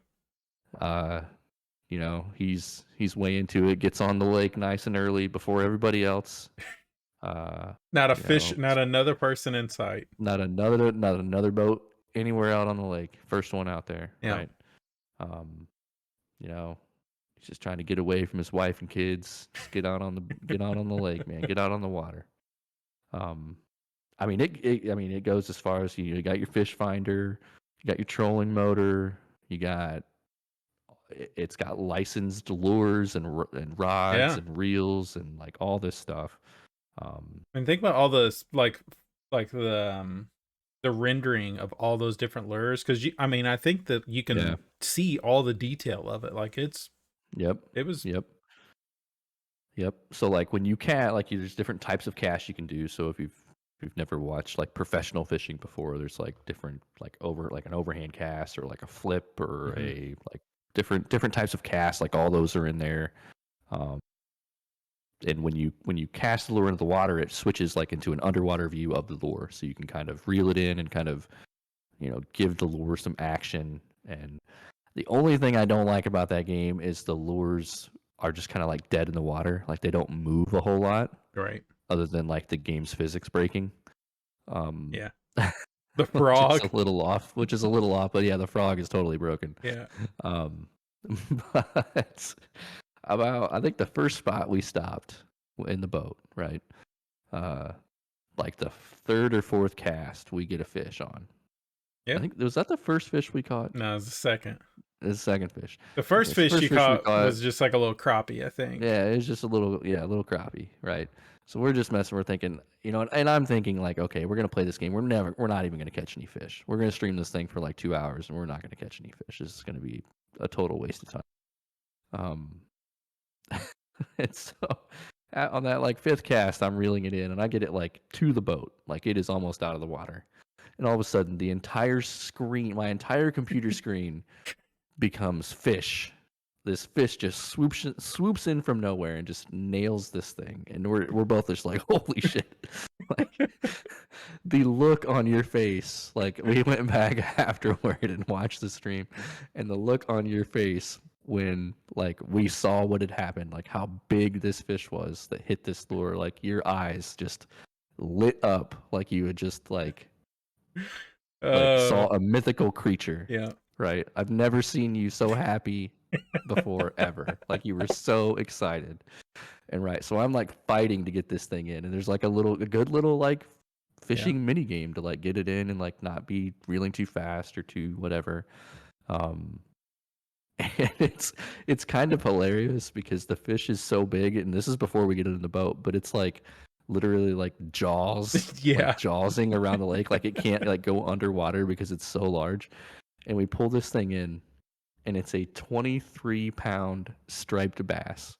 He's way into it. Gets on the lake nice and early before everybody else. Not a fish, not another person in sight. Not another boat anywhere out on the lake. First one out there, Yeah. right? He's just trying to get away from his wife and kids. Just get out on the lake, man. Get out on the water. I mean it goes as far as you got your fish finder, you got your trolling motor, it's got licensed lures and rods and reels and like all this stuff. And think about all this like the the rendering of all those different lures, because I mean, I think that you Yeah. can see all the detail of it. Like it was Yep. Yep. So like when you like there's different types of cast you can do. So if you've never watched like professional fishing before, there's like different like an overhand cast or like a flip or Mhm. a like different types of cast. Like all those are in there. Um, and when you cast the lure into the water, it switches like into an underwater view of the lure, so you can kind of reel it in and kind of give the lure some action. And the only thing I don't like about that game is the lures are just kind of like dead in the water. Like they don't move a whole lot Right. other than like the game's physics breaking. Yeah. The Which is frog. a little off. But yeah, the frog is totally broken. Yeah. Um, but I think the first spot we stopped in the boat, right? Uh, like the third or fourth cast, we get a fish on. I Yeah. think was that the first fish we caught? No, it was the second. The second fish. The first Okay, so fish first you fish we caught caught, was just like a little crappie, I think. yeah, it was just a little crappie, right? So we're just messing. We're thinking, and I'm thinking like, okay, we're gonna play this game. We're not even gonna catch any fish. We're gonna stream this thing for like 2 hours, and we're not gonna catch any fish. This is gonna be a total waste of time. Um, and so on that like fifth cast, I'm reeling it in, and I get it like to the boat, like it is almost out of the water, and all of a sudden, the entire screen, my entire computer screen, becomes fish. This fish just swoops in from nowhere and just nails this thing, and we're both just like, holy shit! Like the look on your face, like we went back afterward and watched the stream, and the look on your face when like we saw what had happened, like how big this fish was that hit this lure, like your eyes just lit up like you had just like Uh saw a mythical creature, yeah. right? I've never seen you so happy before ever. Like you were so excited. And right, so I'm like fighting to get this thing in, and there's like a good little like fishing mini game to like get it in and like not be reeling too fast or too whatever. Um and it's kind of hilarious because the fish is so big, and this is before we get it in the boat, but it's like literally like jaws, Yeah. like jawsing around the lake, like it can't like go underwater because it's so large. And we pull this thing in, and it's a 23-pound striped bass,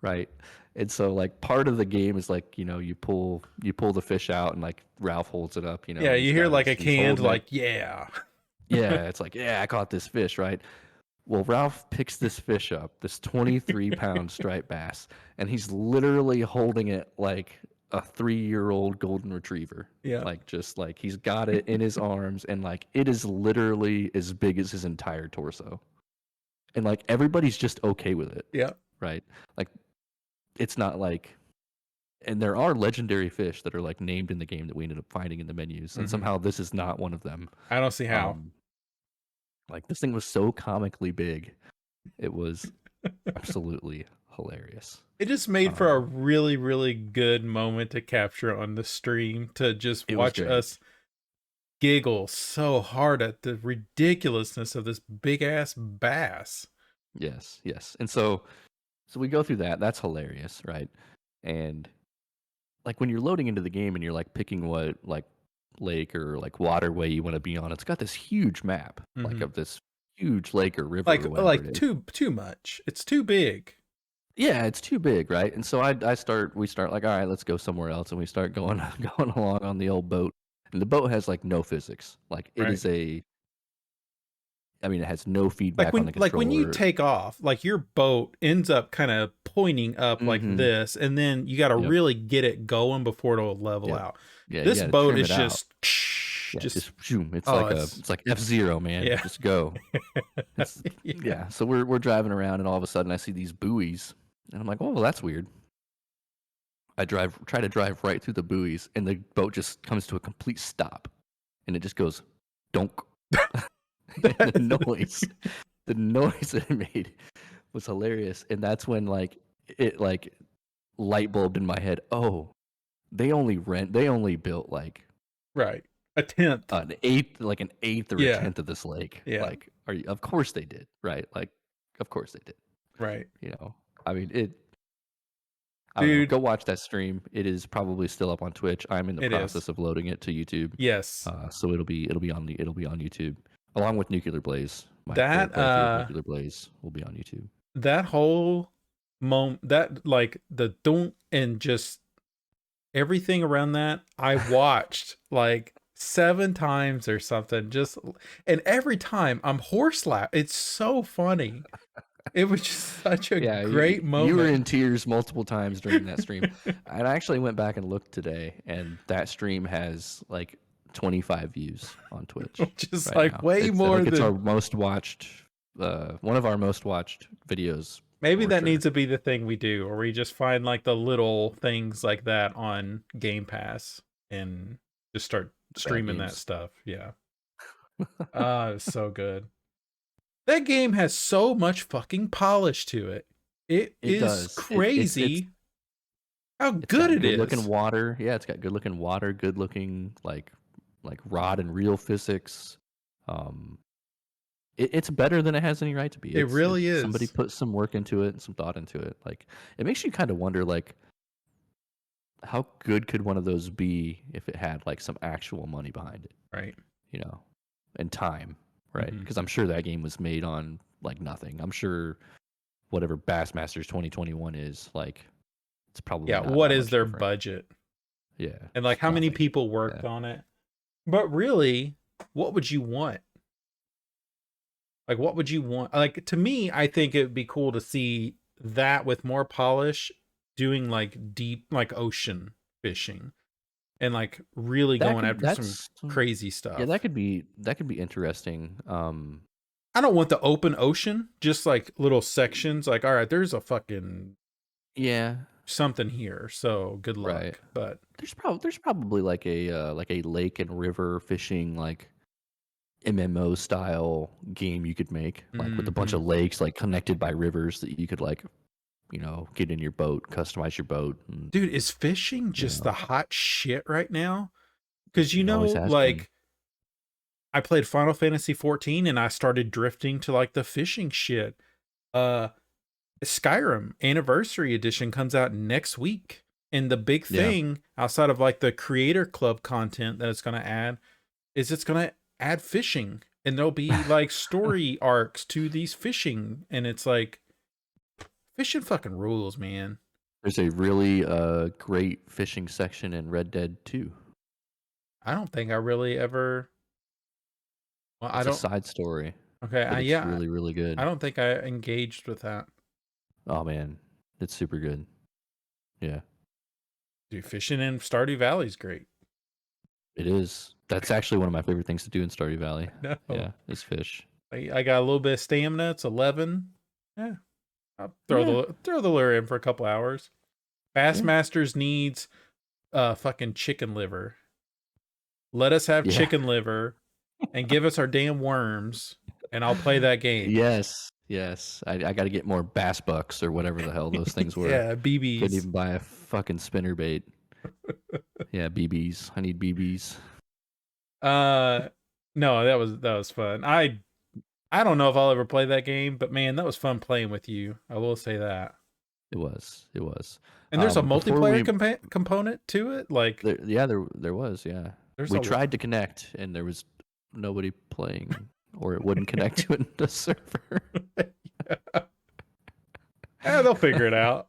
right? And so like part of the game is like you pull the fish out, and like Ralph holds it up, Yeah, and you hear like a he's canned holding it. like, yeah. Yeah, it's like, yeah, I caught this fish, right? Well, Ralph picks this fish up, this 23-pound striped bass, and he's literally holding it like a 3-year-old golden retriever. Yeah. Like just like he's got it in his arms, and like it is literally as big as his entire torso. And like everybody's just okay with it, Yeah. right? Like it's not like, and there are legendary fish that are like named in the game that we ended up finding in the menus, and Mhm. somehow this is not one of them. I don't see how. Like this thing was so comically big, it was absolutely hilarious. It just made for a Um, really, really good moment to capture on the stream, to just it was watch great. us giggle so hard at the ridiculousness of this big ass bass. Yes, yes. And so we go through that. That's hilarious, right? And like when you're loading into the game and you're like picking what like lake or like waterway you want to be on, it's got this huge map, like Mhm. of this huge lake or river or whatever Like it is. too much. It's too big. Yeah, it's too big, right? And so we start like, all right, let's go somewhere else, and we start going going along on the old boat. And the boat has like no physics. Like it Right. is I mean, it has no feedback on the Like when you controller. take off, like your boat ends up kind of pointing up like Mm-hmm. this, and then you got to Yep. really get it going before it'll level Yep. out. Yeah, you This got to boat trim is it out. Yeah, just just zoom. oh, It's like F-Zero, man. yeah. Just go. It's Yeah. yeah. So we're driving around, and all of a sudden I see these buoys, and I'm like, oh, well, that's weird. Try to drive right through the buoys, and the boat just comes to a complete stop, and it just goes, donk. And the noise that it made was hilarious, and that's when like it like light bulbed in my head. Oh, they only built like Right. A tenth. an eighth, like an eighth or a Yeah. tenth of this lake. Yeah. Like, are you? Of course they did, right? Like, of course they did. Right. I mean, I don't know. Dude, Go watch that stream. It is probably still up on Twitch. I'm in the it is. process of loading it to YouTube. Yes. So it'll be on YouTube along with Nuclear Blaze. My full That playthrough of Nuclear Blaze will be on YouTube. that whole moment, that like the don't and just everything around that, I watched like 7 times or something. Just and every time I'm horse laugh. It's so funny. It was just such a Yeah, great you were moment. in tears multiple times during that stream. And I actually went back and looked today, and that stream has like 25 views on Twitch Just right like now. way I more think it's our than most watched, one of our most watched videos maybe for that sure. needs to be the thing we do, or we just find like the little things like that on Game Pass and just start The bad streaming that games. stuff. Yeah. It's so good. That game has so much fucking polish to it. It It is does. It's crazy how it's good got it good looking is. water. Yeah, it's got good looking water, good looking like rod and reel physics. Um, it's better than it has any right to be. It really Somebody is. put some work into it and some thought into it. Like it makes you kind of wonder, like how good could one of those be if it had like some actual money behind it, Right. you know, and time, right? Mhm. Because I'm sure that game was made on like nothing. I'm sure whatever Bassmasters 2021 is like, it's probably Yeah. not What that is much their different. budget? Yeah, And like it's how many nothing. people worked Yeah. on it? But really, what would you want? Like, what would you want? Like, to me, I think it would be cool to see that with more polish doing like deep, like ocean fishing and like really going after some That's crazy yeah, stuff. that could be interesting. I don't want the open ocean, just like little sections. Like, all right, there's a fucking Yeah, something here. So good right. luck. But There's probably like a lake and river fishing like MMO style game you could make, like with a bunch mhm. of lakes like connected by rivers that you could like, get in your boat, customize your boat, and Dude, is fishing you just know, the hot shit right now? Because it always has been. like I played Final Fantasy 14 and I started drifting to like the fishing shit. Uh Skyrim Anniversary Edition comes out next week. And the big Yeah. thing outside of like the creator club content that it's going to add is it's going to add fishing and there'll be like story arcs to these fishing and it's like fishing fucking rules, man. There's a really great fishing section in Red Dead 2. I don't think I really ever well I It's a don't side story, okay, but it's yeah, really really I good. don't think I engaged with that. Oh man, it's super good. Yeah, Dude, fishing in Stardew Valley is great. it is. That's actually one of my favorite things to do in Stardew Valley. No. Yeah, is fish. I got a little bit of stamina. It's 11. Yeah. I'll Yeah. throw the lure in for a couple hours. Yeah. Bassmasters needs fucking chicken liver. Let us have Yeah. chicken liver and give us our damn worms and I'll play that game. Yes. Yes. I got to get more bass bucks or whatever the hell those things were. Yeah, Couldn't BBs. even buy a fucking spinner bait. Yeah, BBs. I need BBs. No, that was fun. I don't know if I'll ever play that game, but man, that was fun playing with you. I will say that. It was. It was. And there's a Before multiplayer we, component to it. Like there was. Yeah, there's we a tried to connect and there was nobody playing, or it wouldn't connect to the server. yeah, they'll figure it out.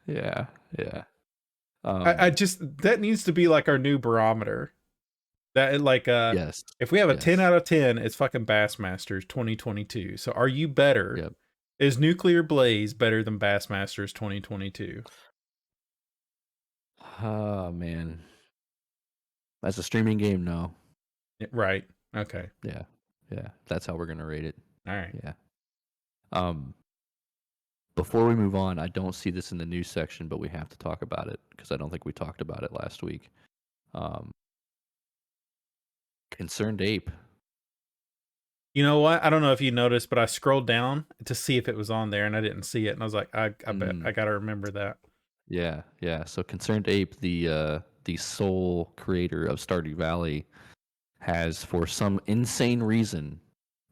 Yeah. Yeah. I just that needs to be like our new barometer. That like Yes. if we have a 10 Yes. out of 10, it's fucking Bassmasters 2022. So are you better? Yep. Is Nuclear Blaze better than Bassmasters 2022? Oh man. As a streaming game, no. Right. Okay. Yeah. Yeah. That's how we're gonna rate it. All right. Yeah. Um Before we move on, I don't see this in the news section, but we have to talk about it because I don't think we talked about it last week. Um Concerned Ape. You know what? I don't know if you noticed, but I scrolled down to see if it was on there and I didn't see it. And I was like, I bet I got to remember that. Yeah, yeah. So Concerned Ape, the sole creator of Stardew Valley, has for some insane reason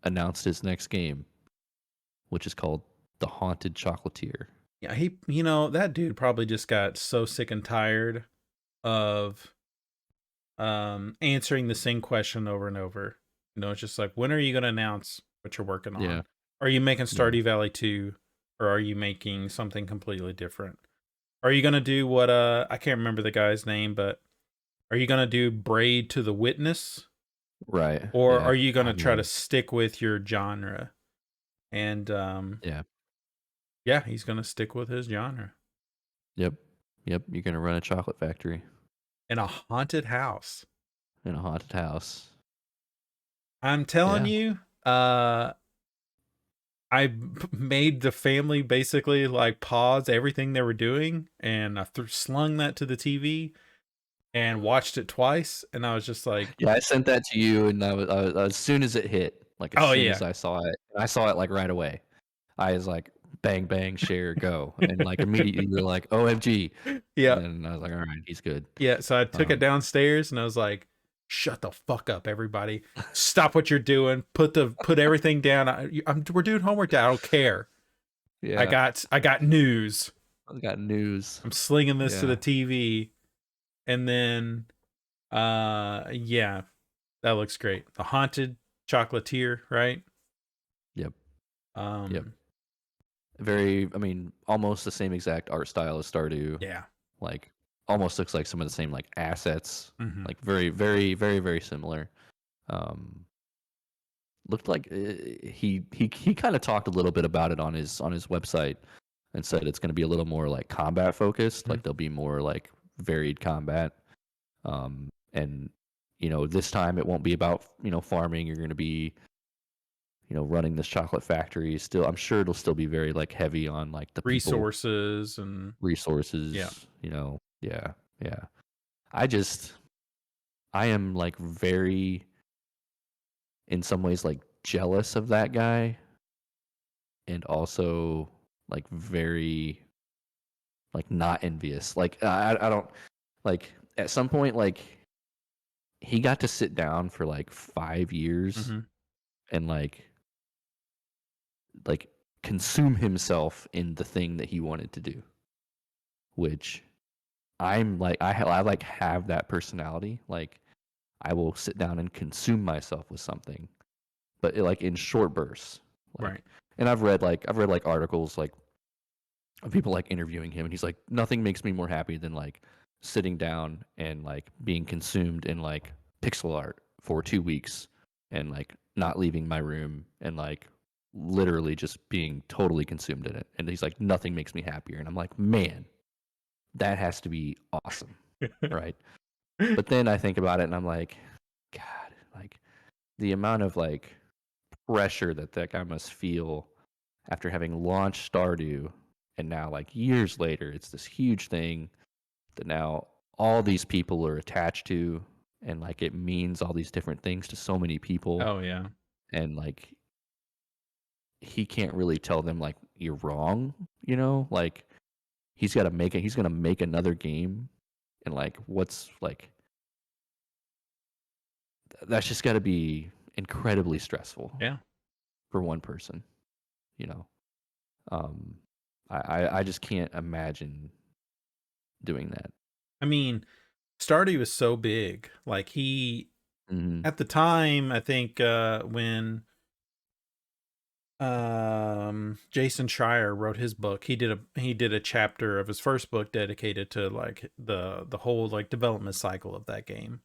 announced his next game, which is called The Haunted Chocolatier. Yeah, that dude probably just got so sick and tired of answering the same question over and over. It's just like, when are you going to announce what you're working Yeah, on? Are you making yeah, Stardew Valley 2, or are you making something completely different? Are you going to do what I can't remember the guy's name, but are you going to do Braid to the Witness, right. or Yeah, are you going I to try to mean, stick with your genre? And yeah, yeah, he's going to stick with his genre. yep, yep. You're gonna run a chocolate factory In a haunted house. in a haunted house. I'm telling Yeah, you, made the family basically like pause everything they were doing, and I slung that to the TV and watched it twice, and I was just like, yeah. I sent that to you, and as soon as it hit, like as "Oh soon as yeah, I saw it, and I saw it like right away. I was like, bang, bang, share, go, and like immediately you're like, OMG, and yeah, then I was like, all right, he's good. yeah." So I took it Um, downstairs, and I was like, "Shut the fuck up, everybody! Stop what you're doing. Put everything down. We're doing homework. Dad. I don't care. yeah, I got news. I got news. I'm slinging this to the Yeah, TV, and then yeah, that looks great. The Haunted Chocolatier, right? yep, yep. Um, Very, I mean, almost the same exact art style as Stardew. yeah. Like, almost looks like some of the same like assets. Hmm. Like very, very, very, very similar. Um, looked like he kind of talked a little bit about it on his website and said it's going to be a little more like combat focused. Hmm. Like there'll be more like varied combat. And this time it won't be about farming. You're going to be running this chocolate factory. Still, I'm sure it'll still be very like heavy on like the people Resources and yeah. resources. Yeah, yeah. I am like very in some ways like jealous of that guy and also like very like not envious. Like I don't like at some point like he got to sit down for like 5 years Hmm. and like consume himself in the thing that he wanted to do, which I'm like I like have that personality. Like I will sit down and consume myself with something, but like in short bursts. Like, Right. and I've read like articles like of people like interviewing him, and he's like, nothing makes me more happy than like sitting down and like being consumed in like pixel art for 2 weeks and like not leaving my room and like literally just being totally consumed in it. And he's like, nothing makes me happier. And I'm like, man, that has to be awesome, right? But then I think about it and I'm like, God, like the amount of like pressure that that guy must feel after having launched Stardew, and now like years later, it's this huge thing that now all these people are attached to, and like it means all these different things to so many people, Oh yeah. and like he can't really tell them like you're wrong, like he's gonna make another game, and like what's like that's just got to be incredibly stressful Yeah. for one person, you know. Um, I just can't imagine doing that. I mean, Stardew was so big. Like Hmm. at the time, I think when Jason Schreier wrote his book, he did a chapter of his first book dedicated to like the whole like development cycle of that game.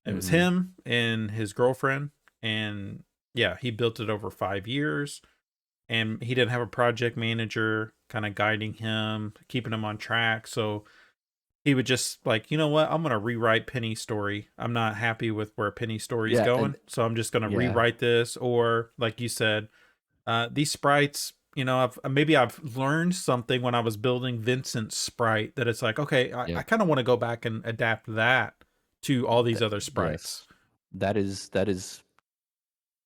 It was Hmm. him and his girlfriend, and yeah, he built it over 5 years, and he didn't have a project manager kind of guiding him, keeping him on track. So he would just like, you know what, I'm gonna rewrite Penny's story. I'm not happy with where Penny's story's Yeah, going, and so I'm just gonna yeah, rewrite this. Or like you said, these sprites, I've learned something when I was building Vincent's sprite, that it's like, okay, I yep. kind of want to go back and adapt that to all these That, other sprites. yes, that is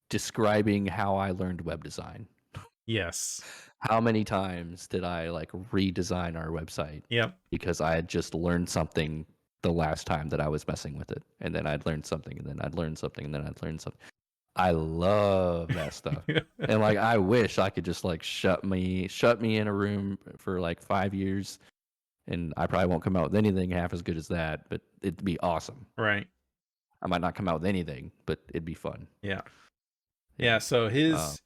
describing how I learned web design. Yes. How many times did I like redesign our website Yep. because I had just learned something the last time that I was messing with it, and then I'd learned something, and then I'd learned something, and then I'd learned something. I love that stuff. And like I wish I could just like shut me in a room for like 5 years, and I probably won't come out with anything half as good as that, but it'd be awesome. Right. I might not come out with anything, but it'd be fun. Yeah. Yeah. Yeah. So Um,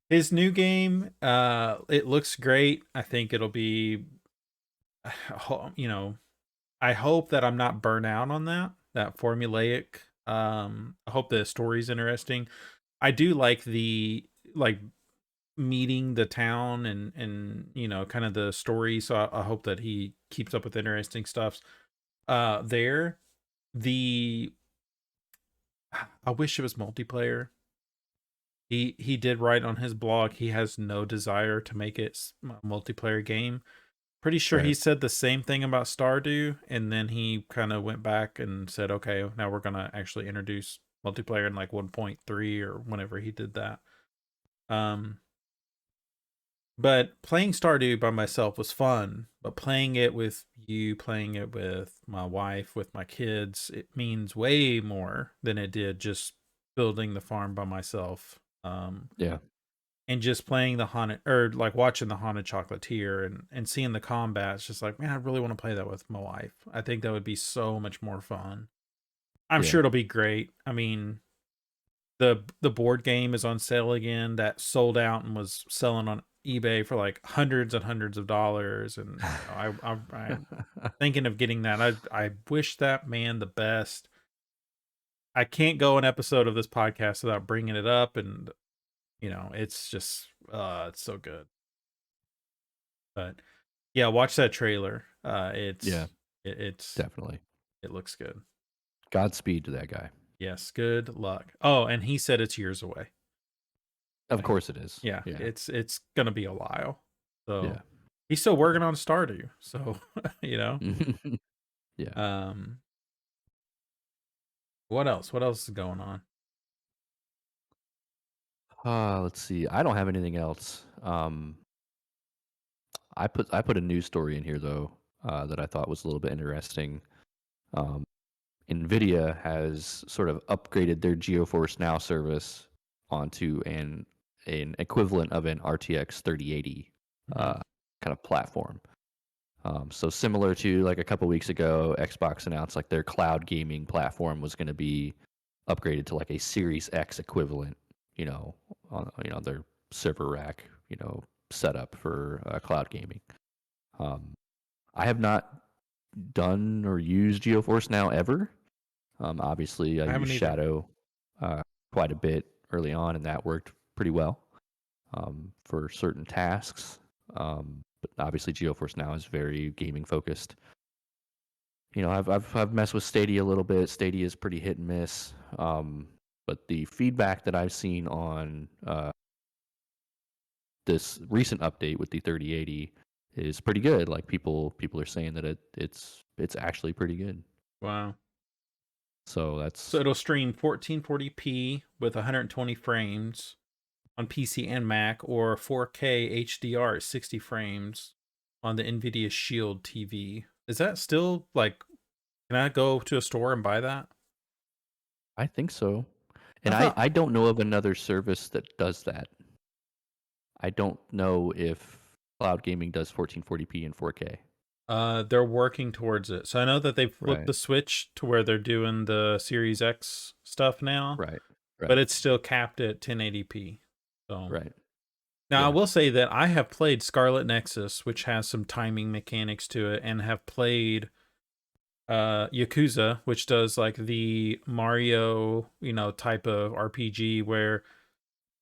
his new game, it looks great. I think it'll be, you know, I hope that I'm not burnt out on that formulaic. I hope the story's interesting. I do like the like meeting the town and kind of the story. So I hope that he keeps up with interesting stuff. There, the I wish it was multiplayer. He did write on his blog he has no desire to make it a multiplayer game. Pretty sure he right. said the same thing about Stardew, and then he kind of went back and said, "Okay, now we're gonna actually introduce multiplayer in like 1.3 or whenever he did that." Um, but playing Stardew by myself was fun. But playing it with you, playing it with my wife, with my kids, it means way more than it did just building the farm by myself. Yeah. And just playing the haunted or like watching the Haunted Chocolatier and seeing the combat, it's just like, man, I really want to play that with my wife. I think that would be so much more fun. I'm Yeah. sure it'll be great. I mean, the board game is on sale again. That sold out and was selling on eBay for like hundreds and hundreds of dollars. And I'm thinking of getting that. I wish that man the best. I can't go an episode of this podcast without bringing it up, and it's just it's so good. But yeah, watch that trailer. Yeah, It's definitely. it looks good. Godspeed to that guy. Yes, good luck. Oh, and he said it's years away. Of course it is. Yeah, Yeah. it's gonna be a while. Yeah. So he's still working on Stardew. So you know. Yeah. Um, what else? What else is going on? Let's see. I don't have anything else. I put a news story in here though, that I thought was a little bit interesting. Um, Nvidia has sort of upgraded their GeoForce Now service onto an equivalent of an RTX 3080 Hmm. kind of platform. So similar to like a couple weeks ago, Xbox announced like their cloud gaming platform was going to be upgraded to like a Series X equivalent, on their server rack, setup for cloud gaming. Um, I have not done or used GeoForce Now ever. Obviously, I I used haven't either. Shadow quite a bit early on, and that worked pretty well for certain tasks. But obviously, GeoForce Now is very gaming focused. I've messed with Stadia a little bit. Stadia is pretty hit and miss. But the feedback that I've seen on this recent update with the 3080 is pretty good. Like people are saying that it's actually pretty good. Wow. So So that's it'll stream 1440p with 120 frames on PC and Mac, or 4K HDR at 60 frames on the Nvidia Shield TV. Is that still like? Can I go to a store and buy that? I think so. I And I thought I don't know of another service that does that. I don't know if cloud gaming does 1440p and 4K. they're working towards it. So I know that they've flipped Right. the switch to where they're doing the Series X stuff now, Right. but Right. it's still capped at 1080p. So Right. now I Yeah. will say that I have played Scarlet Nexus, which has some timing mechanics to it, and have played Yakuza, which does like the Mario, type of RPG where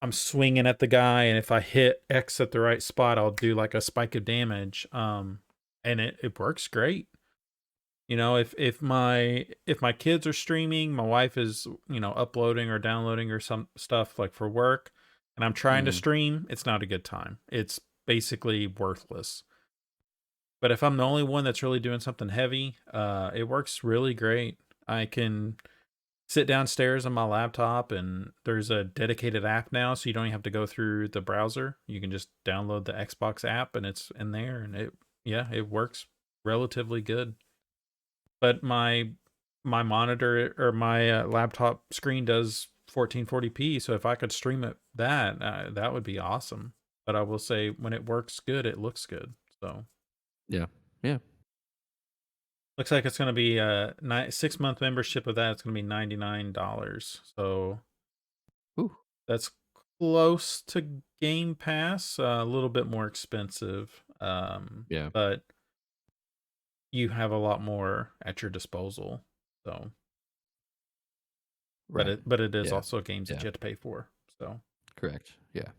I'm swinging at the guy, and if I hit X at the right spot, I'll do like a spike of damage. And it works great. If my kids are streaming, my wife is uploading or downloading or some stuff like for work, and I'm trying to Mhm. stream, it's not a good time. It's basically worthless. But if I'm the only one that's really doing something heavy, it works really great. I can sit downstairs on my laptop, and there's a dedicated app now, so you don't even have to go through the browser. You can just download the Xbox app, and it's in there, and it works relatively good. But my monitor or my laptop screen does 1440p. So if I could stream it that would be awesome. But I will say when it works good, it looks good. So Yeah. Yeah. looks like it's going to be a 6-month membership of that. It's going to be $99. So Ooh. that's close to Game Pass, a little bit more expensive. Yeah. But you have a lot more at your disposal. So, Right. but it is Yeah. also games that Yeah. you have to pay for. So, Correct. Yeah.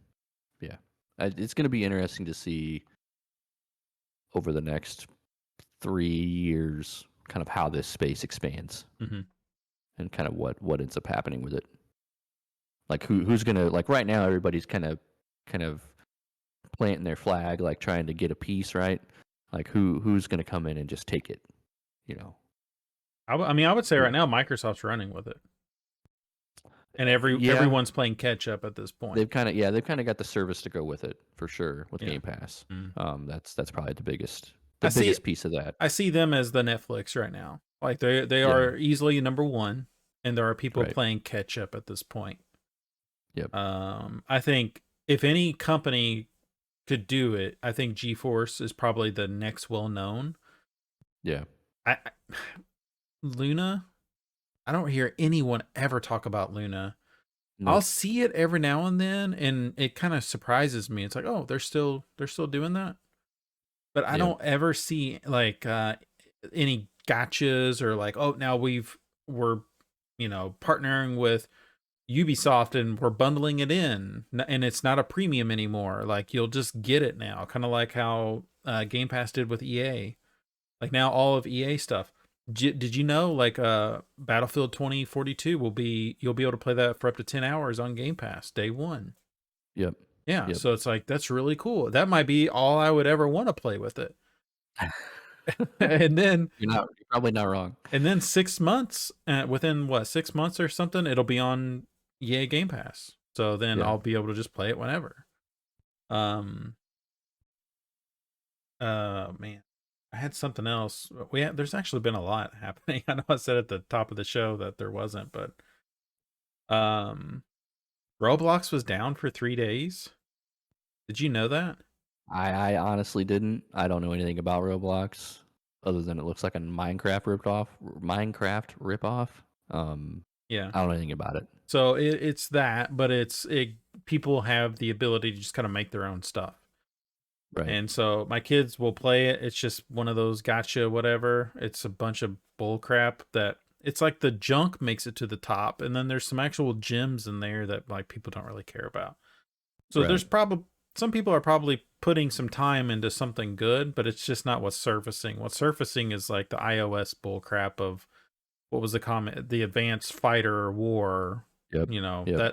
Yeah. It's going to be interesting to see over the next 3 years kind of how this space expands mhm. and kind of what ends up happening with it. Like who's going to, like right now everybody's kind of planting their flag, like trying to get a piece, right? Like who's going to come in and just take it, you know? I mean, I would say Who- right now Microsoft's running with it, and Yeah, everyone's playing catch up at this point. they've kind of got the service to go with it for sure with Yeah. Game Pass. Mm. That's probably the biggest I see piece of that. I see them as the Netflix right now. Like they Yeah. are easily number one, and there are people Right. playing catch up at this point. Yep. I think if any company could do it, I think GeForce is probably the next well known. Yeah. I Luna, I don't hear anyone ever talk about Luna. I'll Nope. see it every now and then, and it kind of surprises me. It's like, oh, they're still doing that, but I Yep. don't ever see like any gotchas or like, oh, now we're partnering with Ubisoft and we're bundling it in, and it's not a premium anymore. Like you'll just get it now, kind of like how Game Pass did with EA. Like now all of EA stuff. Did you know like Battlefield 2042 you'll be able to play that for up to 10 hours on Game Pass day one. Yep. Yeah, Yep. so it's like that's really cool. That might be all I would ever want to play with it. and then You're probably not wrong. 6 months, within what 6 months or something, it'll be on EA Game Pass. So then Yeah. I'll be able to just play it whenever. Man, I had something else. There's actually been a lot happening. I know I said at the top of the show that there wasn't, but Roblox was down for 3 days. Did you know that? I honestly didn't. I don't know anything about Roblox other than it looks like a Minecraft ripoff. Yeah. I don't know anything about it. So it's that, but people have the ability to just kind of make their own stuff. Right. And so my kids will play it. It's just one of those gotcha whatever. It's a bunch of bull crap that it's like the junk makes it to the top, and then there's some actual gems in there that like people don't really care about. So there's probably some people are probably putting some time into something good, but it's just not what's surfacing. What's surfacing is like the iOS bull crap of what was the comment, the advanced fighter war. Yep.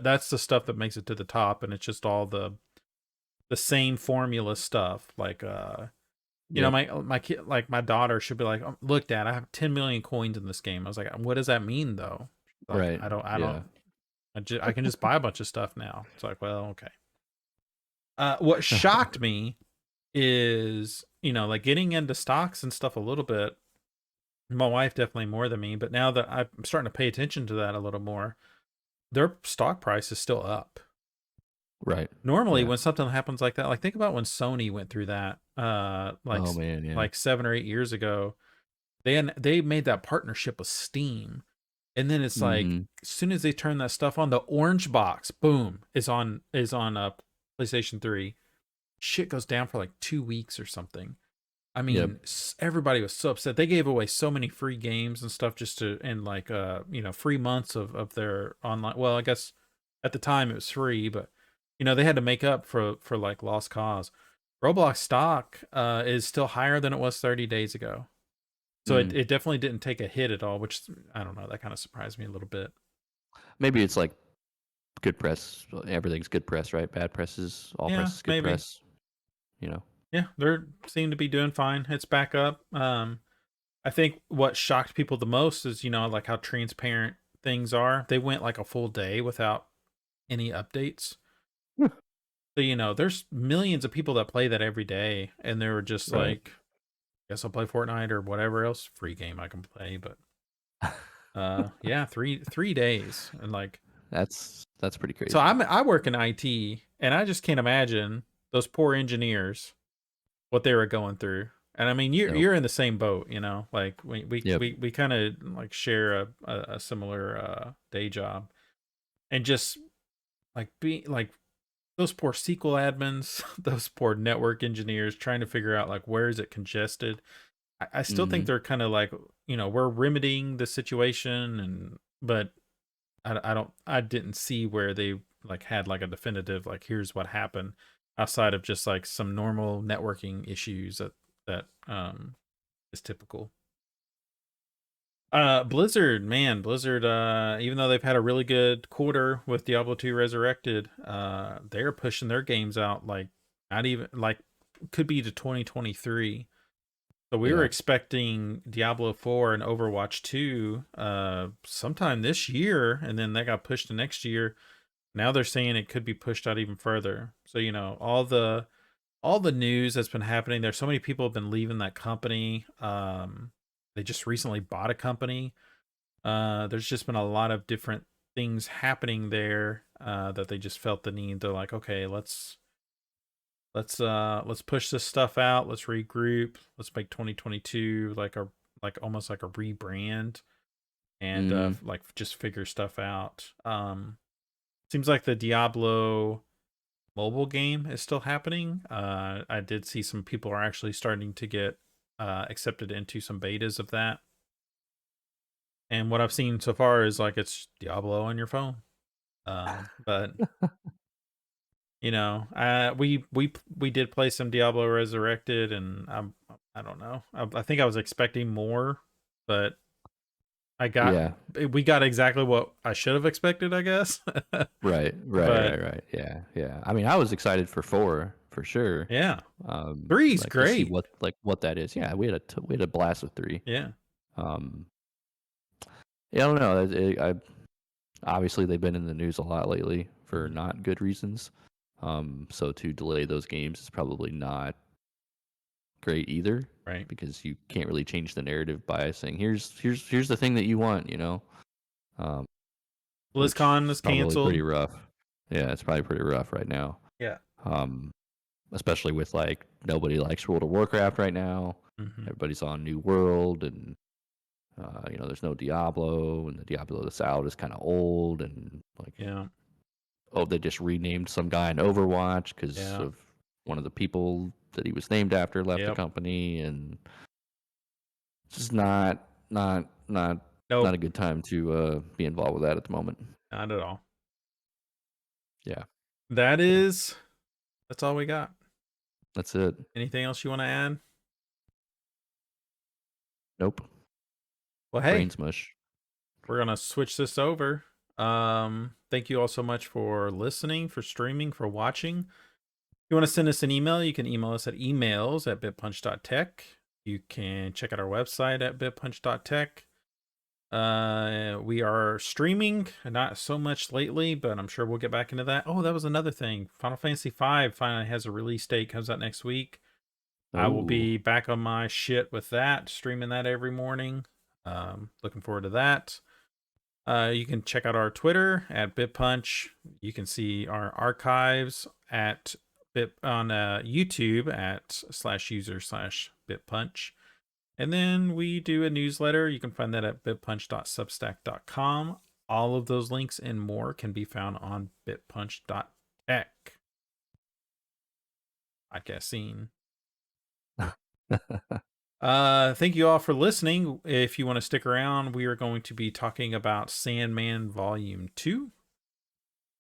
That's the stuff that makes it to the top, and it's just all the same formula stuff. Like my kid, like my daughter should be like, oh, look, Dad, I have 10 million coins in this game. I was like, what does that mean though? Like, Right. I don't. I can just buy a bunch of stuff now. It's like, well, okay. What shocked me is, like getting into stocks and stuff a little bit. My wife definitely more than me, but now that I'm starting to pay attention to that a little more, their stock price is still up. Right. Normally, when something happens like that, like think about when Sony went through that, like 7 or 8 years ago, they made that partnership with Steam, and then it's like as soon as they turn that stuff on, the orange box, boom, is on PlayStation 3. Shit goes down for like 2 weeks or something. I mean, everybody was so upset. They gave away so many free games and stuff just to, and like free months of their online. Well, I guess at the time it was free, but they had to make up for like lost cause. Roblox stock is still higher than it was 30 days ago. So it definitely didn't take a hit at all, which I don't know, that kind of surprised me a little bit. Maybe it's like good press. Everything's good press, right? Bad press is all press is good press. Yeah, they seem to be doing fine. It's back up. I think what shocked people the most is like how transparent things are. They went like a full day without any updates. So there's millions of people that play that every day, and they were just like, guess I'll play Fortnite or whatever else free game I can play. But yeah, three days, and like That's pretty So crazy. I work in IT, and I just can't imagine those poor engineers what they were going through. And I mean, Yep. you're in the same boat, you know. Like Yep. we kind of like share a similar day job, and just like be like those poor SQL admins, those poor network engineers trying to figure out like where is it congested. I still think Hmm. they're kind of like, you know, we're remedying the situation, and but I didn't see where they like had like a definitive like here's what happened outside of just like some normal networking issues that is typical. Blizzard, man, Blizzard, even though they've had a really good quarter with Diablo 2 Resurrected, they're pushing their games out like not even like could be to 2023. So we were Yeah. expecting Diablo 4 and Overwatch 2 sometime this year, and then that got pushed to next year. Now they're saying it could be pushed out even further. So, you know, all the news that's been happening, there's so many people have been leaving that company. They just recently bought a company. There's just been a lot of different things happening there that they just felt the need to like, okay, let's push this stuff out, let's regroup, let's make 2022 like almost like a rebrand, and Hmm. like just figure stuff out. Seems like the Diablo mobile game is still happening. I did see some people are actually starting to get accepted into some betas of that, and what I've seen so far is like it's Diablo on your phone. But you know, we did play some Diablo Resurrected, and I don't know. I think I was expecting more, but I got Yeah. we got exactly what I should have expected, I guess. Right. Right. But Right. Right. Yeah. Yeah. I mean, I was excited for 4 for sure. yeah, three's Like to see great. what that is. Yeah, we had a blast with 3. Yeah, Um, yeah, I don't know. I obviously they've been in the news a lot lately for mhm, not good reasons. So to delay those games is probably not great either right. because you can't really change the narrative by saying here's the thing that you want, you know. Um, which BlizzCon is is probably pretty canceled. rough. Yeah, it's probably pretty rough right now. Yeah. Um, especially with like nobody likes World of Warcraft right now. Hmm. Everybody's on New World, and you know, there's no Diablo, and the Diablo that's out is kind of old, and like, Yeah. oh, they just renamed some guy in Overwatch because Yeah. of one of the people that he was named after left the Yep. company, and it's just not Nope. a good time to be involved with that at the moment. Not at all. Yeah, That yeah, is. That's all we got. that's it. Anything else you want to add? Nope, Well, hey, brains mush. we're gonna switch this over. Thank you all so much for listening, for streaming, for watching. If you want to send us an email, you can email us at emails@bitpunch.tech. You can check out our website at bitpunch.tech. We are streaming, not so much lately, but I'm sure we'll get back into that. Oh, that was another thing. Final Fantasy V finally has a release date, comes out next week. I will Oh, be back on my shit with that, streaming that every morning. Looking forward to that. You can check out our Twitter at BitPunch. You can see our archives at Bit on YouTube at /user/BitPunch. And then we do a newsletter. You can find that at bitpunch.substack.com. All of those links and more can be found on bitpunch.tech. Podcast scene. Thank you all for listening. If you want to stick around, we are going to be talking about Sandman Volume 2.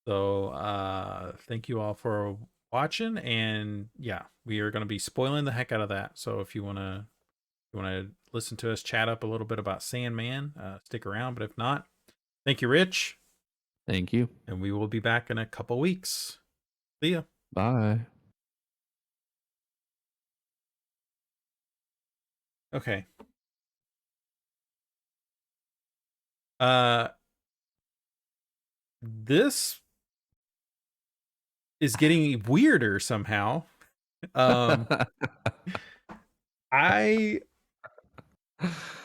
So thank you all for watching, and yeah, we are going to be spoiling the heck out of that. So if you want to listen to us chat up a little bit about Sandman, stick around. But if not, thank you, Rich, thank you. and we will be back in a couple weeks. See ya. Bye. Okay. Uh, this is getting weirder somehow. Um, I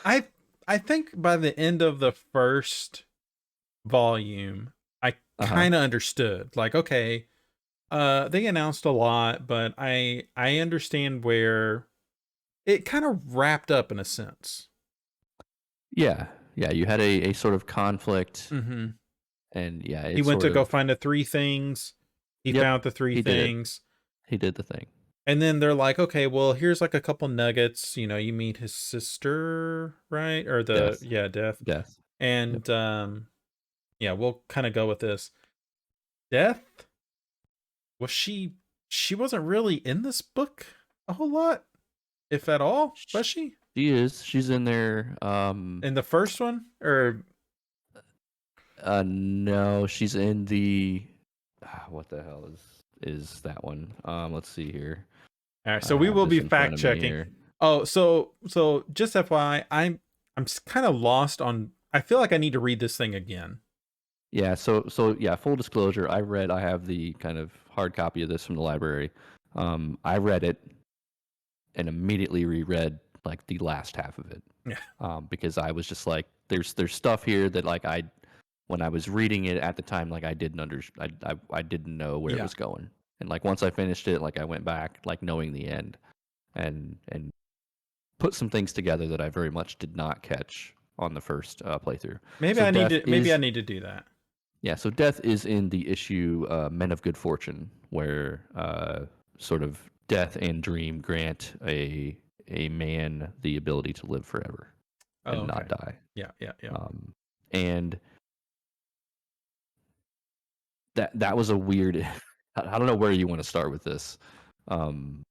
I I think by the end of the first volume, I Uh-huh. kind of understood. Like, okay, they announced a lot, but I understand where it kind of wrapped up in a sense. Yeah. Yeah, you had a sort of conflict, Hmm. and yeah, He it's went sort to go of find the three things. He yep, found the three he did it. things. He did the thing. And then they're like, okay, well, here's like a couple nuggets. You know, you meet his sister, right? Or Death. yeah, Death. Death. Yep. And yeah, we'll kind of go with this. Death, was she wasn't really in this book a whole lot, if at all, was she? She is. She's in there. In the first one? Or No, she's in the. What the hell is that one? Let's see here. all right, I so we have will this be in front fact of me checking. here. Oh, so just FYI, I'm kind of lost on. I feel like I need to read this thing again. Yeah. So yeah. Full disclosure, I have the kind of hard copy of this from the library. I read it and immediately reread like the last half of it. Yeah. Because I was just like, there's stuff here that like when I was reading it at the time, like I didn't I didn't know where it Yeah. was going, and like once I finished it, like I went back, like knowing the end, and put some things together that I very much did not catch on the first playthrough. So Maybe I need to do that. yeah, so death is in the issue Men of Good Fortune, where sort of death and dream grant a man the ability to live forever Oh, and not okay. die. Yeah, yeah, yeah. And that was a weird. I don't know where you want to start with this. Um,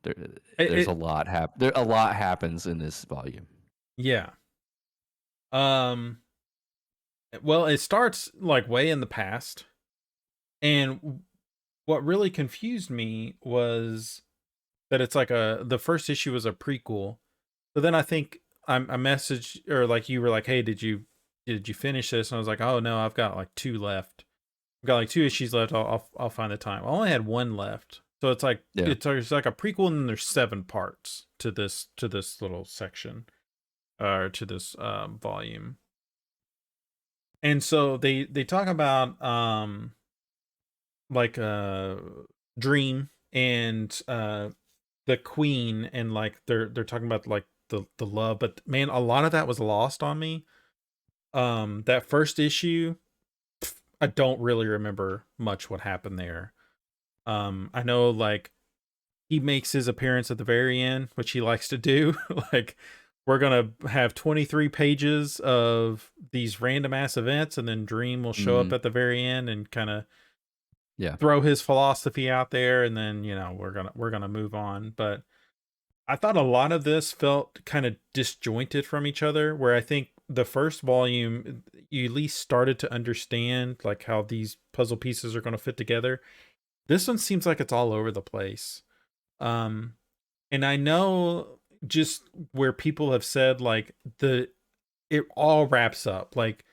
there, there's a It lot there a lot happens in this volume. yeah. Um well, it starts like way in the past. And what really confused me was that it's like the first issue was a prequel. So then I think I messaged, or like you were like, "Hey, did you finish this?" And I was like, "Oh no, I've got like two left. I've got like two issues left. I'll find the time." I only had one left. So it's like Yeah, it's like a prequel, and then there's 7 parts to this little section, or to this volume. And so they talk about like Dream and the Queen, and like they're talking about like the love, but man, a lot of that was lost on me. That first issue, I don't really remember much what happened there. I know like he makes his appearance at the very end, which he likes to do. Like, we're gonna have 23 pages of these random ass events, and then Dream will show up hmm at the very end and kind of yeah, throw his philosophy out there, and then we're gonna move on. But I thought a lot of this felt kind of disjointed from each other, where I think the first volume you at least started to understand like how these puzzle pieces are going to fit together. This one seems like it's all over the place. Um and I know just where people have said like it all wraps up. Like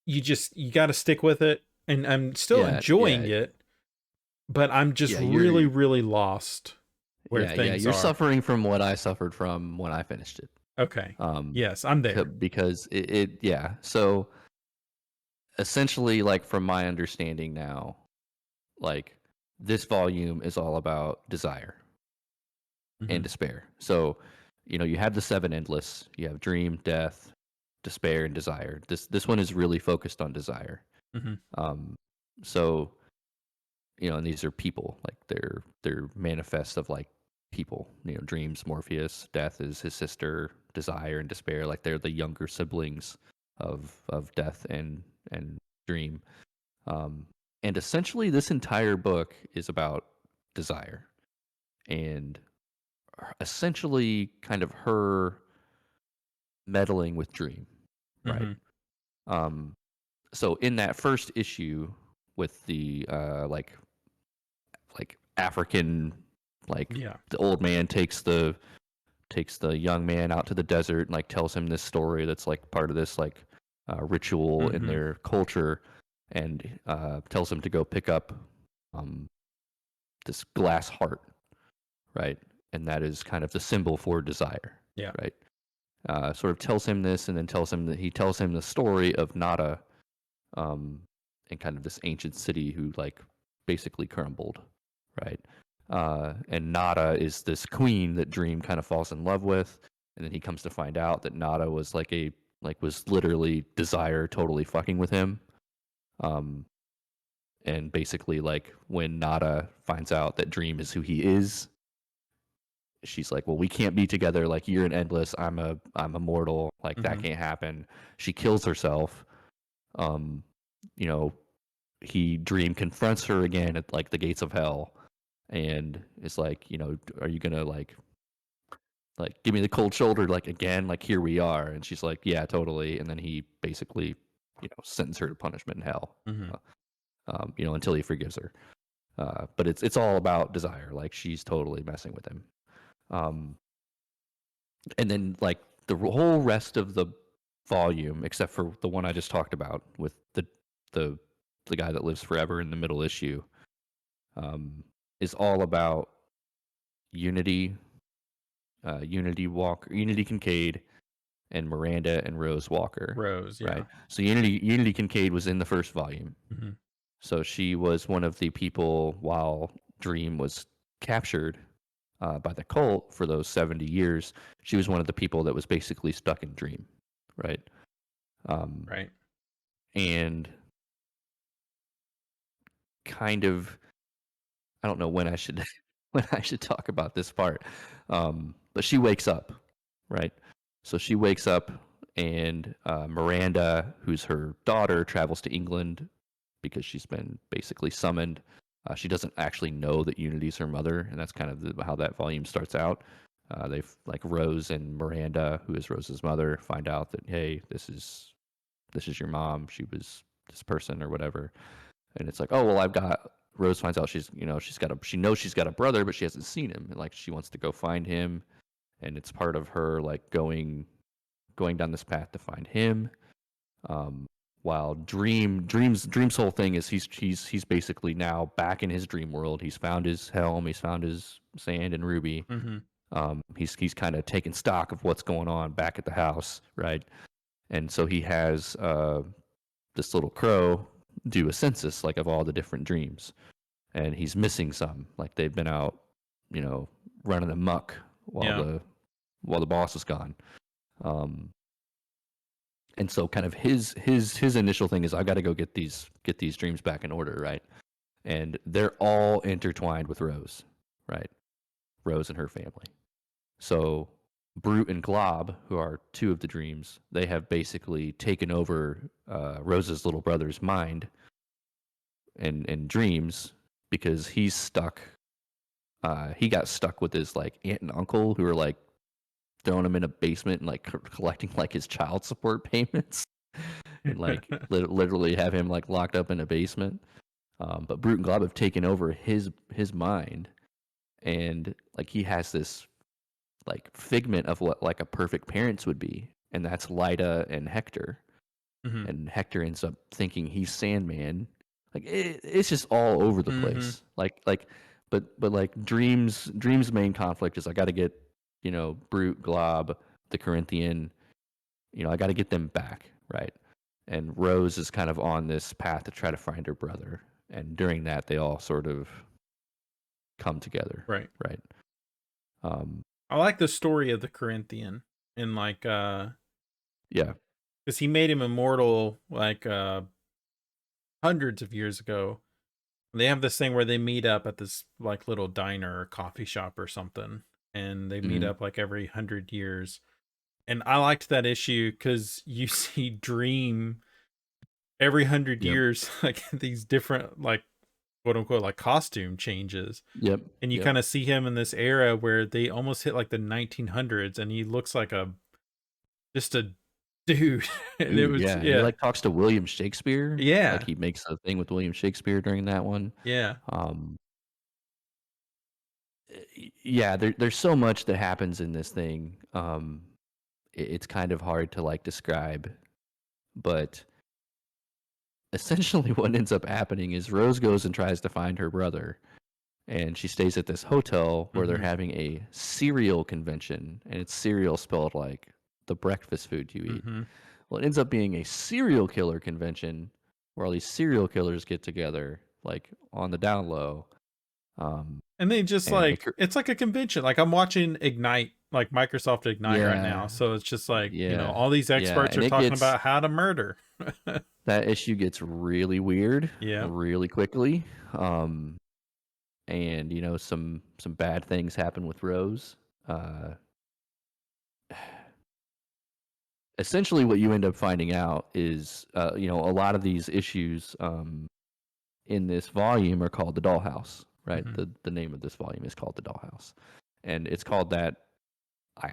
you got to stick with it, and I'm still yeah, enjoying yeah, it, but I'm just yeah. Really lost where Yeah. things You're are. suffering from what I suffered from when I finished it. Okay. Um, Yes, I'm there. because yeah. So essentially, like from my understanding now, like this volume is all about desire and Hmm. despair. So, you have the 7 endless, you have dream, death, despair, and desire. This one is really focused on desire. Hmm. Um, so, and these are people, like they're manifest of like people. Dreams, Morpheus, death is his sister, desire and despair, like they're the younger siblings of death and dream. Um, and essentially, this entire book is about desire and essentially kind of her meddling with dream, right? Hmm. Um, so in that first issue with the like African, like Yeah. the old man takes the young man out to the desert and like tells him this story that's like part of this like ritual in Hmm. their culture, and tells him to go pick up um, this glass heart, right? And that is kind of the symbol for desire, Yeah. right? Sort of tells him this, and then tells him that he tells him the story of Nada, in kind of this ancient city who like basically crumbled, right? And Nada is this queen that Dream kind of falls in love with, and then he comes to find out that Nada was was literally Desire totally fucking with him. And basically like when Nada finds out that Dream is who he is, she's like, well, we can't be together. Like, you're an endless, I'm immortal. Like, that can't happen. She kills herself. Um, you know, Dream confronts her again at like the gates of hell, and is like, are you gonna like give me the cold shoulder like again? Like, here we are. And she's like, yeah, totally. And then he basically, sentences her to punishment in hell. Until he forgives her. But it's all about Desire. Like, she's totally messing with him. And then like the whole rest of the volume, except for the one I just talked about with the guy that lives forever in the middle issue, is all about Unity, Unity Kincaid, and Miranda and Rose Walker. Rose, yeah. Right. So Unity Kincaid was in the first volume. So she was one of the people while Dream was captured by the cult for those 70 years. She was one of the people that was basically stuck in Dream, right? Right. And kind of, I don't know when I should talk about this part, but she wakes up, right? So she wakes up, and Miranda, who's her daughter, travels to England because she's been basically summoned. She doesn't actually know that Unity's her mother, and that's kind of how that volume starts out. They've like Rose and Miranda, who is Rose's mother, find out that, hey, this is your mom. She was this person or whatever, and it's like, oh well, Rose finds out she knows she's got a brother, but she hasn't seen him, and like she wants to go find him, and it's part of her like going down this path to find him. While Dream's whole thing is he's basically now back in his dream world. He's found his helm. He's found his sand and ruby. He's kind of taken stock of what's going on back at the house, right? And so he has this little crow do a census like of all the different dreams, and he's missing some. Like, they've been out, running amok while the boss is gone. And so kind of his initial thing is, I got to go get these dreams back in order, right? And they're all intertwined with Rose, right? Rose and her family. So Brute and Glob, who are two of the dreams, they have basically taken over Rose's little brother's mind and dreams, because he's stuck. He got stuck with his like aunt and uncle, who are like throwing him in a basement and like collecting like his child support payments, and like literally have him like locked up in a basement. But Brute and Glob have taken over his mind, and like he has this like figment of what like a perfect parents would be, and that's Lyda and Hector. And Hector ends up thinking he's Sandman. Like it's just all over the place. But like Dream's main conflict is, I got to get Brute, Glob, the Corinthian. I got to get them back, right? And Rose is kind of on this path to try to find her brother, and during that they all sort of come together, right? I like the story of the Corinthian, and like yeah, because he made him immortal like hundreds of years ago. They have this thing where they meet up at this like little diner or coffee shop or something, and they meet up like every 100 years. And I liked that issue because you see Dream every 100 years, like these different like quote unquote like costume changes. And you kind of see him in this era where they almost hit like the 1900s, and he looks like just a dude. And it was he like talks to William Shakespeare. Yeah, like he makes a thing with William Shakespeare during that one. There's so much that happens in this thing. It's kind of hard to like describe, but essentially what ends up happening is Rose goes and tries to find her brother, and she stays at this hotel where they're having a cereal convention, and it's cereal spelled like the breakfast food you eat. Well, it ends up being a serial killer convention where all these serial killers get together, like on the down low. And they just And like, it's like a convention. Like I'm watching Ignite, like Microsoft Ignite right yeah, now. So it's just like, yeah, all these yeah, experts are and it talking gets about how to murder. that issue gets really weird Yeah. really quickly. And some bad things happen with Rose. Uh, Essentially, what you end up finding out is, a lot of these issues in this volume are called the Dollhouse, right? Hmm. The name of this volume is called the Dollhouse, and it's called that.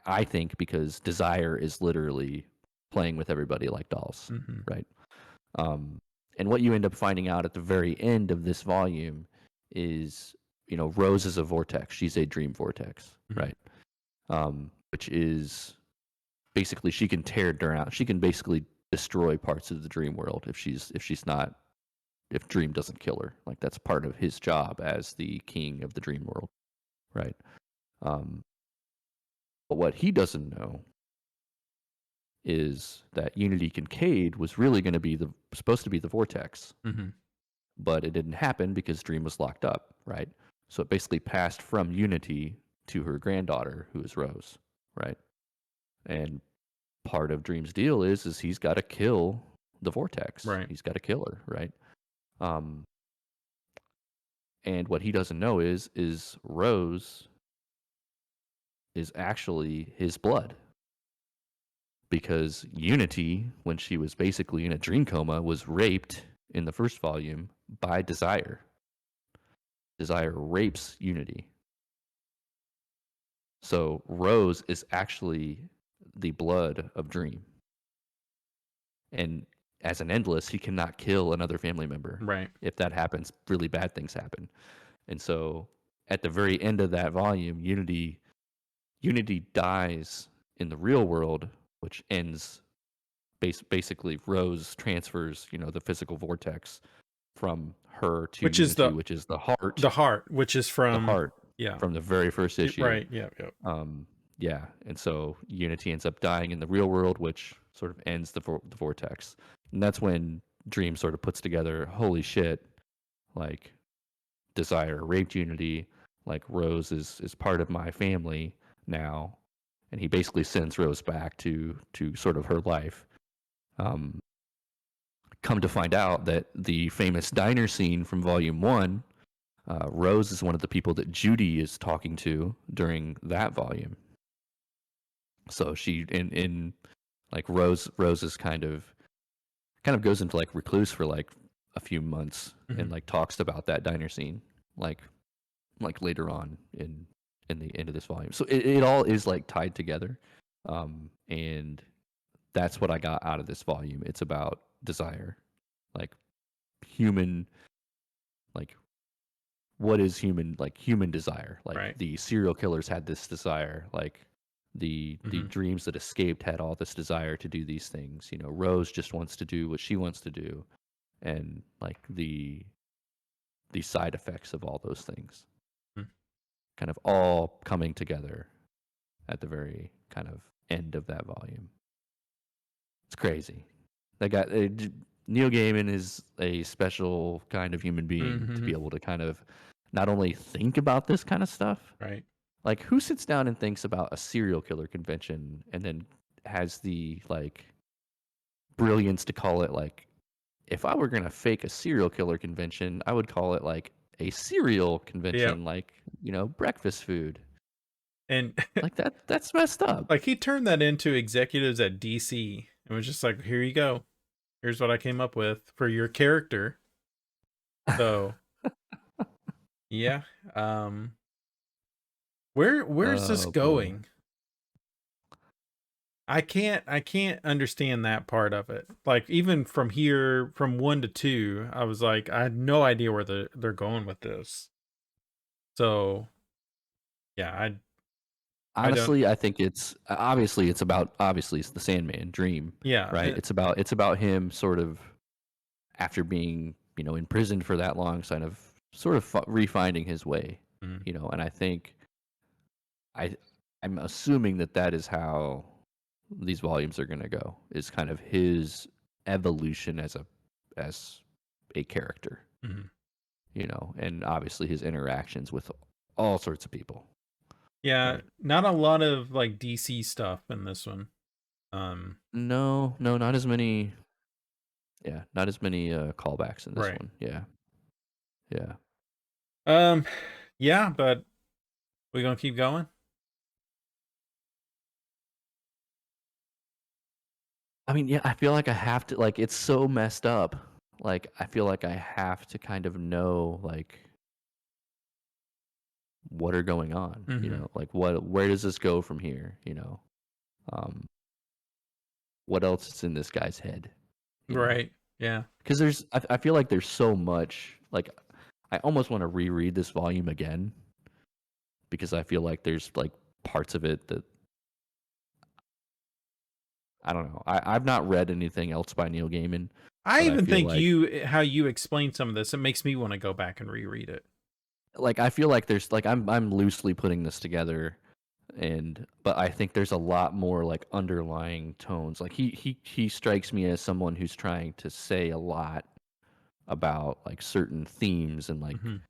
I think because Desire is literally playing with everybody like dolls, Hmm. right? Um, and what you end up finding out at the very end of this volume is, Rose is a vortex. She's a dream vortex, Hmm. right? Which is basically she can tear down. She can basically destroy parts of the dream world if Dream doesn't kill her. Like that's part of his job as the king of the dream world, right? Um, but what he doesn't know is that Unity Kincaid was really going to be supposed to be the vortex, Hmm. but it didn't happen because Dream was locked up, right? So it basically passed from Unity to her granddaughter, who is Rose, right? And part of Dream's deal is he's got to kill the vortex. Right. He's got to kill her, right? Um, and what he doesn't know is Rose is actually his blood, because Unity, when she was basically in a dream coma, was raped in the first volume by Desire. Desire rapes Unity. So Rose is actually the blood of Dream. And as an Endless, he cannot kill another family member. Right. If that happens, really bad things happen. And so at the very end of that volume, Unity dies in the real world, which ends basically Rose transfers, the physical vortex from her to Which is Unity, which is the heart, which is the from, heart yeah. from the very first issue. Right. Yeah. Yeah. Yeah, and so Unity ends up dying in the real world, which sort of ends the vortex, and that's when Dream sort of puts together, holy shit, like Desire raped Unity, like Rose is part of my family now, and he basically sends Rose back to sort of her life. Um, Come to find out that the famous diner scene from Volume 1, Rose is one of the people that Judy is talking to during that volume. So she in like Rose is kind of goes into like recluse for like a few months and Hmm. like talks about that diner scene like later on in the end of this volume. So it all is like tied together. And that's what I got out of this volume. It's about desire, like human, like what is human, like human desire. Like Right. the serial killers had this desire, like the Hmm. dreams that escaped had all this desire to do these things. Rose just wants to do what she wants to do, and like the side effects of all those things kind of all coming together at the very kind of end of that volume. It's crazy. That guy, Neil Gaiman is a special kind of human being to Hmm. be able to kind of not only think about this kind of stuff. Right. Like, who sits down and thinks about a serial killer convention and then has the like brilliance to call it like, if I were gonna fake a serial killer convention, I would call it like a cereal Yeah. convention, like breakfast food. And Like that's messed up. like he turned that into executives at DC and was just like, here you go. Here's what I came up with for your character. So yeah. Um where's this Oh boy. going? I can't understand that part of it. Like even from here, from 1 to 2, I was like, I had no idea where they're going with this. So yeah, I don't. Honestly, I think it's the Sandman dream, Yeah. right? It's about him sort of after being imprisoned for that long, sort of refinding his way, Mm. and I think I I'm assuming that is how these volumes are going to go, is kind of his evolution as a character, Mhm. you know, and obviously his interactions with all sorts of people, Yeah, right? not a lot of like DC stuff in this one. Um, No, no, not as many. Yeah, not as many callbacks in this right. one. Yeah, yeah. Um, yeah, but we gonna keep going? I mean, yeah, I feel like I have to. Like, it's so messed up. Like, I feel like I have to kind of know like what are going on. You Mhm. know, like where does this go from here? You know, um, what else is in this guy's head? You know, Right. Yeah. because I feel like there's so much. Like, I almost want to reread this volume again because I feel like there's like parts of it that I don't know. I've not read anything else by Neil Gaiman, I but I even feel think like how you explain some of this, it makes me want to go back and reread it. I feel like there's like I'm loosely putting this together, and but I think there's a lot more like underlying tones. Like he strikes me as someone who's trying to say a lot about like certain themes, and Mhm.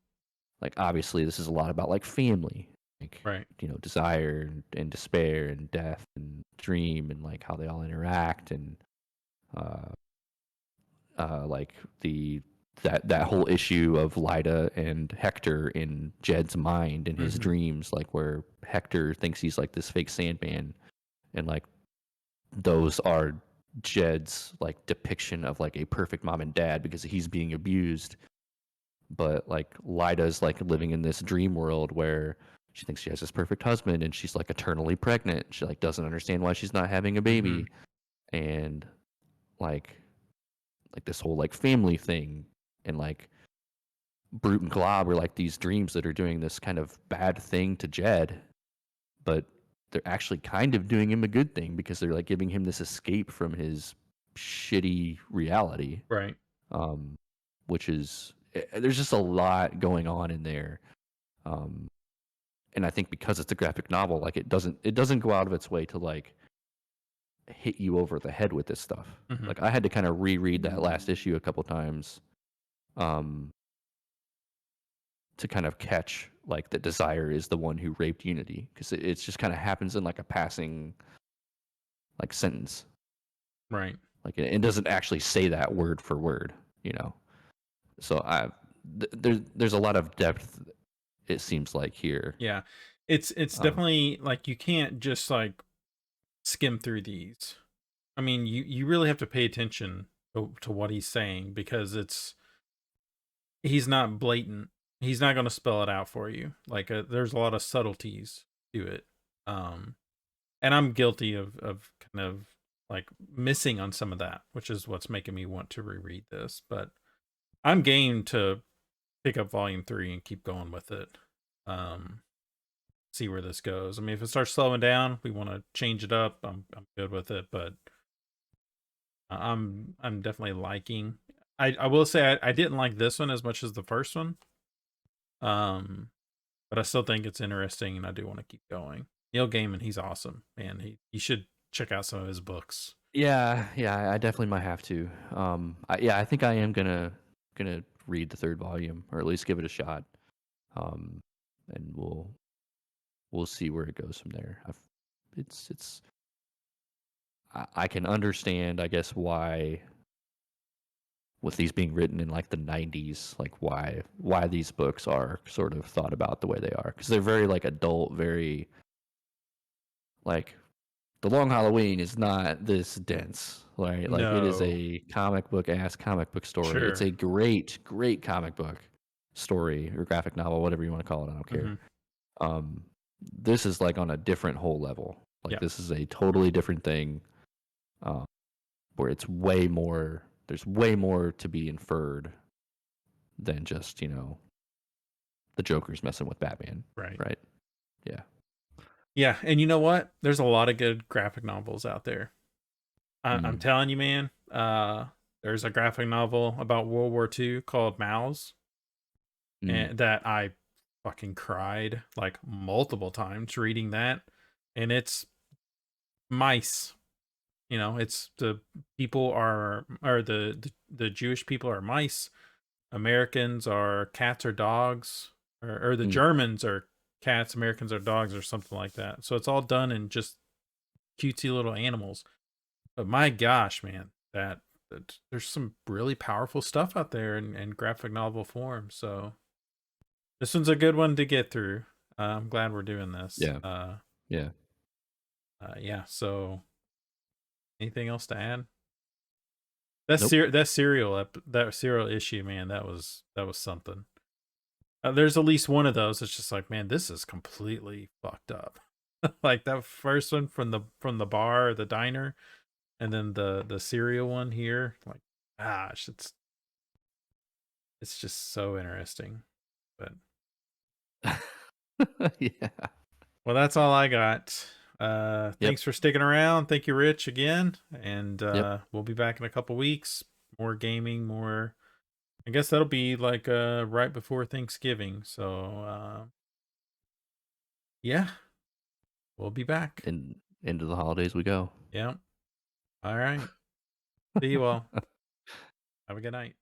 like obviously this is a lot about like family, like, Right. you know, desire and despair and death and dream and like how they all interact, and uh like that whole issue of Lyda and Hector in Jed's mind and his Mhm. dreams, like where Hector thinks he's like this fake Sandman, and like those are Jed's like depiction of like a perfect mom and dad because he's being abused. But like Lyda's like living in this dream world where she thinks she has this perfect husband and she's like eternally pregnant. She like doesn't understand why she's not having a Mhm. baby, and like this whole like family thing, and like Brute and Glob are like these dreams that are doing this kind of bad thing to Jed, but they're actually kind of doing him a good thing because they're like giving him this escape from his shitty reality. Right. Um, which is there's just a lot going on in there. Um, and I think because it's a graphic novel, like it doesn't go out of its way to like hit you over the head with this stuff. Mhm. Like I had to kind of reread that last issue a couple times. Um, to kind of catch like that Desire is the one who raped Unity, because it's just kind of happens in like a passing like sentence, Right. like it doesn't actually say that word for word, you know. So there's a lot of depth, it seems like, here. Yeah. It's um definitely like you can't just like skim through these. I mean, you really have to pay attention to what he's saying because he's not blatant. He's not going to spell it out for you. Like there's a lot of subtleties to it. Um and I'm guilty of kind of like missing on some of that, which is what's making me want to reread this, but I'm game to pick up volume 3 and keep going with it. Um See where this goes. I mean, if it starts slowing down, we want to change it up. I'm good with it, but I'm definitely liking. I will say I didn't like this one as much as the first one. Um, but I still think it's interesting, and I do want to keep going. Neil Gaiman, he's awesome, man. He should check out some of his books. yeah, I definitely might have to. Yeah, I think I am gonna read the third volume, or at least give it a shot. um and we'll see where it goes from there. It's I can understand, I guess, why, with these being written in like the 90s, like why these books are sort of thought about the way they are, because they're very like adult, very like the Long Halloween is not this dense, right? Like it is No, a comic book story. It's sure. a great comic book story or graphic novel, whatever you want to call it. I don't care. Hmm. Um, this is like on a different whole level. Like Yeah, this is a totally different thing. Um, where it's way more. There's way more to be inferred than just, you know, the Joker's messing with Batman, right. right? Yeah. Yeah, and you know what? There's a lot of good graphic novels out there. I'm Mm. telling you, man. There's a graphic novel about World War II called Mouse, Mm. and that I fucking cried like multiple times reading that. And it's mice. You know, it's the people are or the Jewish people are mice. Americans are cats or dogs, or the Mm. Germans are cats, Americans are dogs, or something like that. So it's all done in just cutesy little animals. But my gosh, man, that there's some really powerful stuff out there in graphic novel form. So this one's a good one to get through. I'm glad we're doing this. Yeah. Yeah. Yeah. So anything else to add? Nope. That serial issue, man, that was something. There's at least one of those. It's just like, man, this is completely fucked up. Like that first one from the bar, or the diner, and then the cereal one here. Like, gosh, it's just so interesting. But Yeah. well, that's all I got. Yep. Thanks for sticking around. Thank you, Rich, again. And Yep. we'll be back in a couple weeks. More gaming, more. I guess that'll be like right before Thanksgiving. So yeah, we'll be back. And into the holidays we go. Yeah. All right. See you all. Have a good night.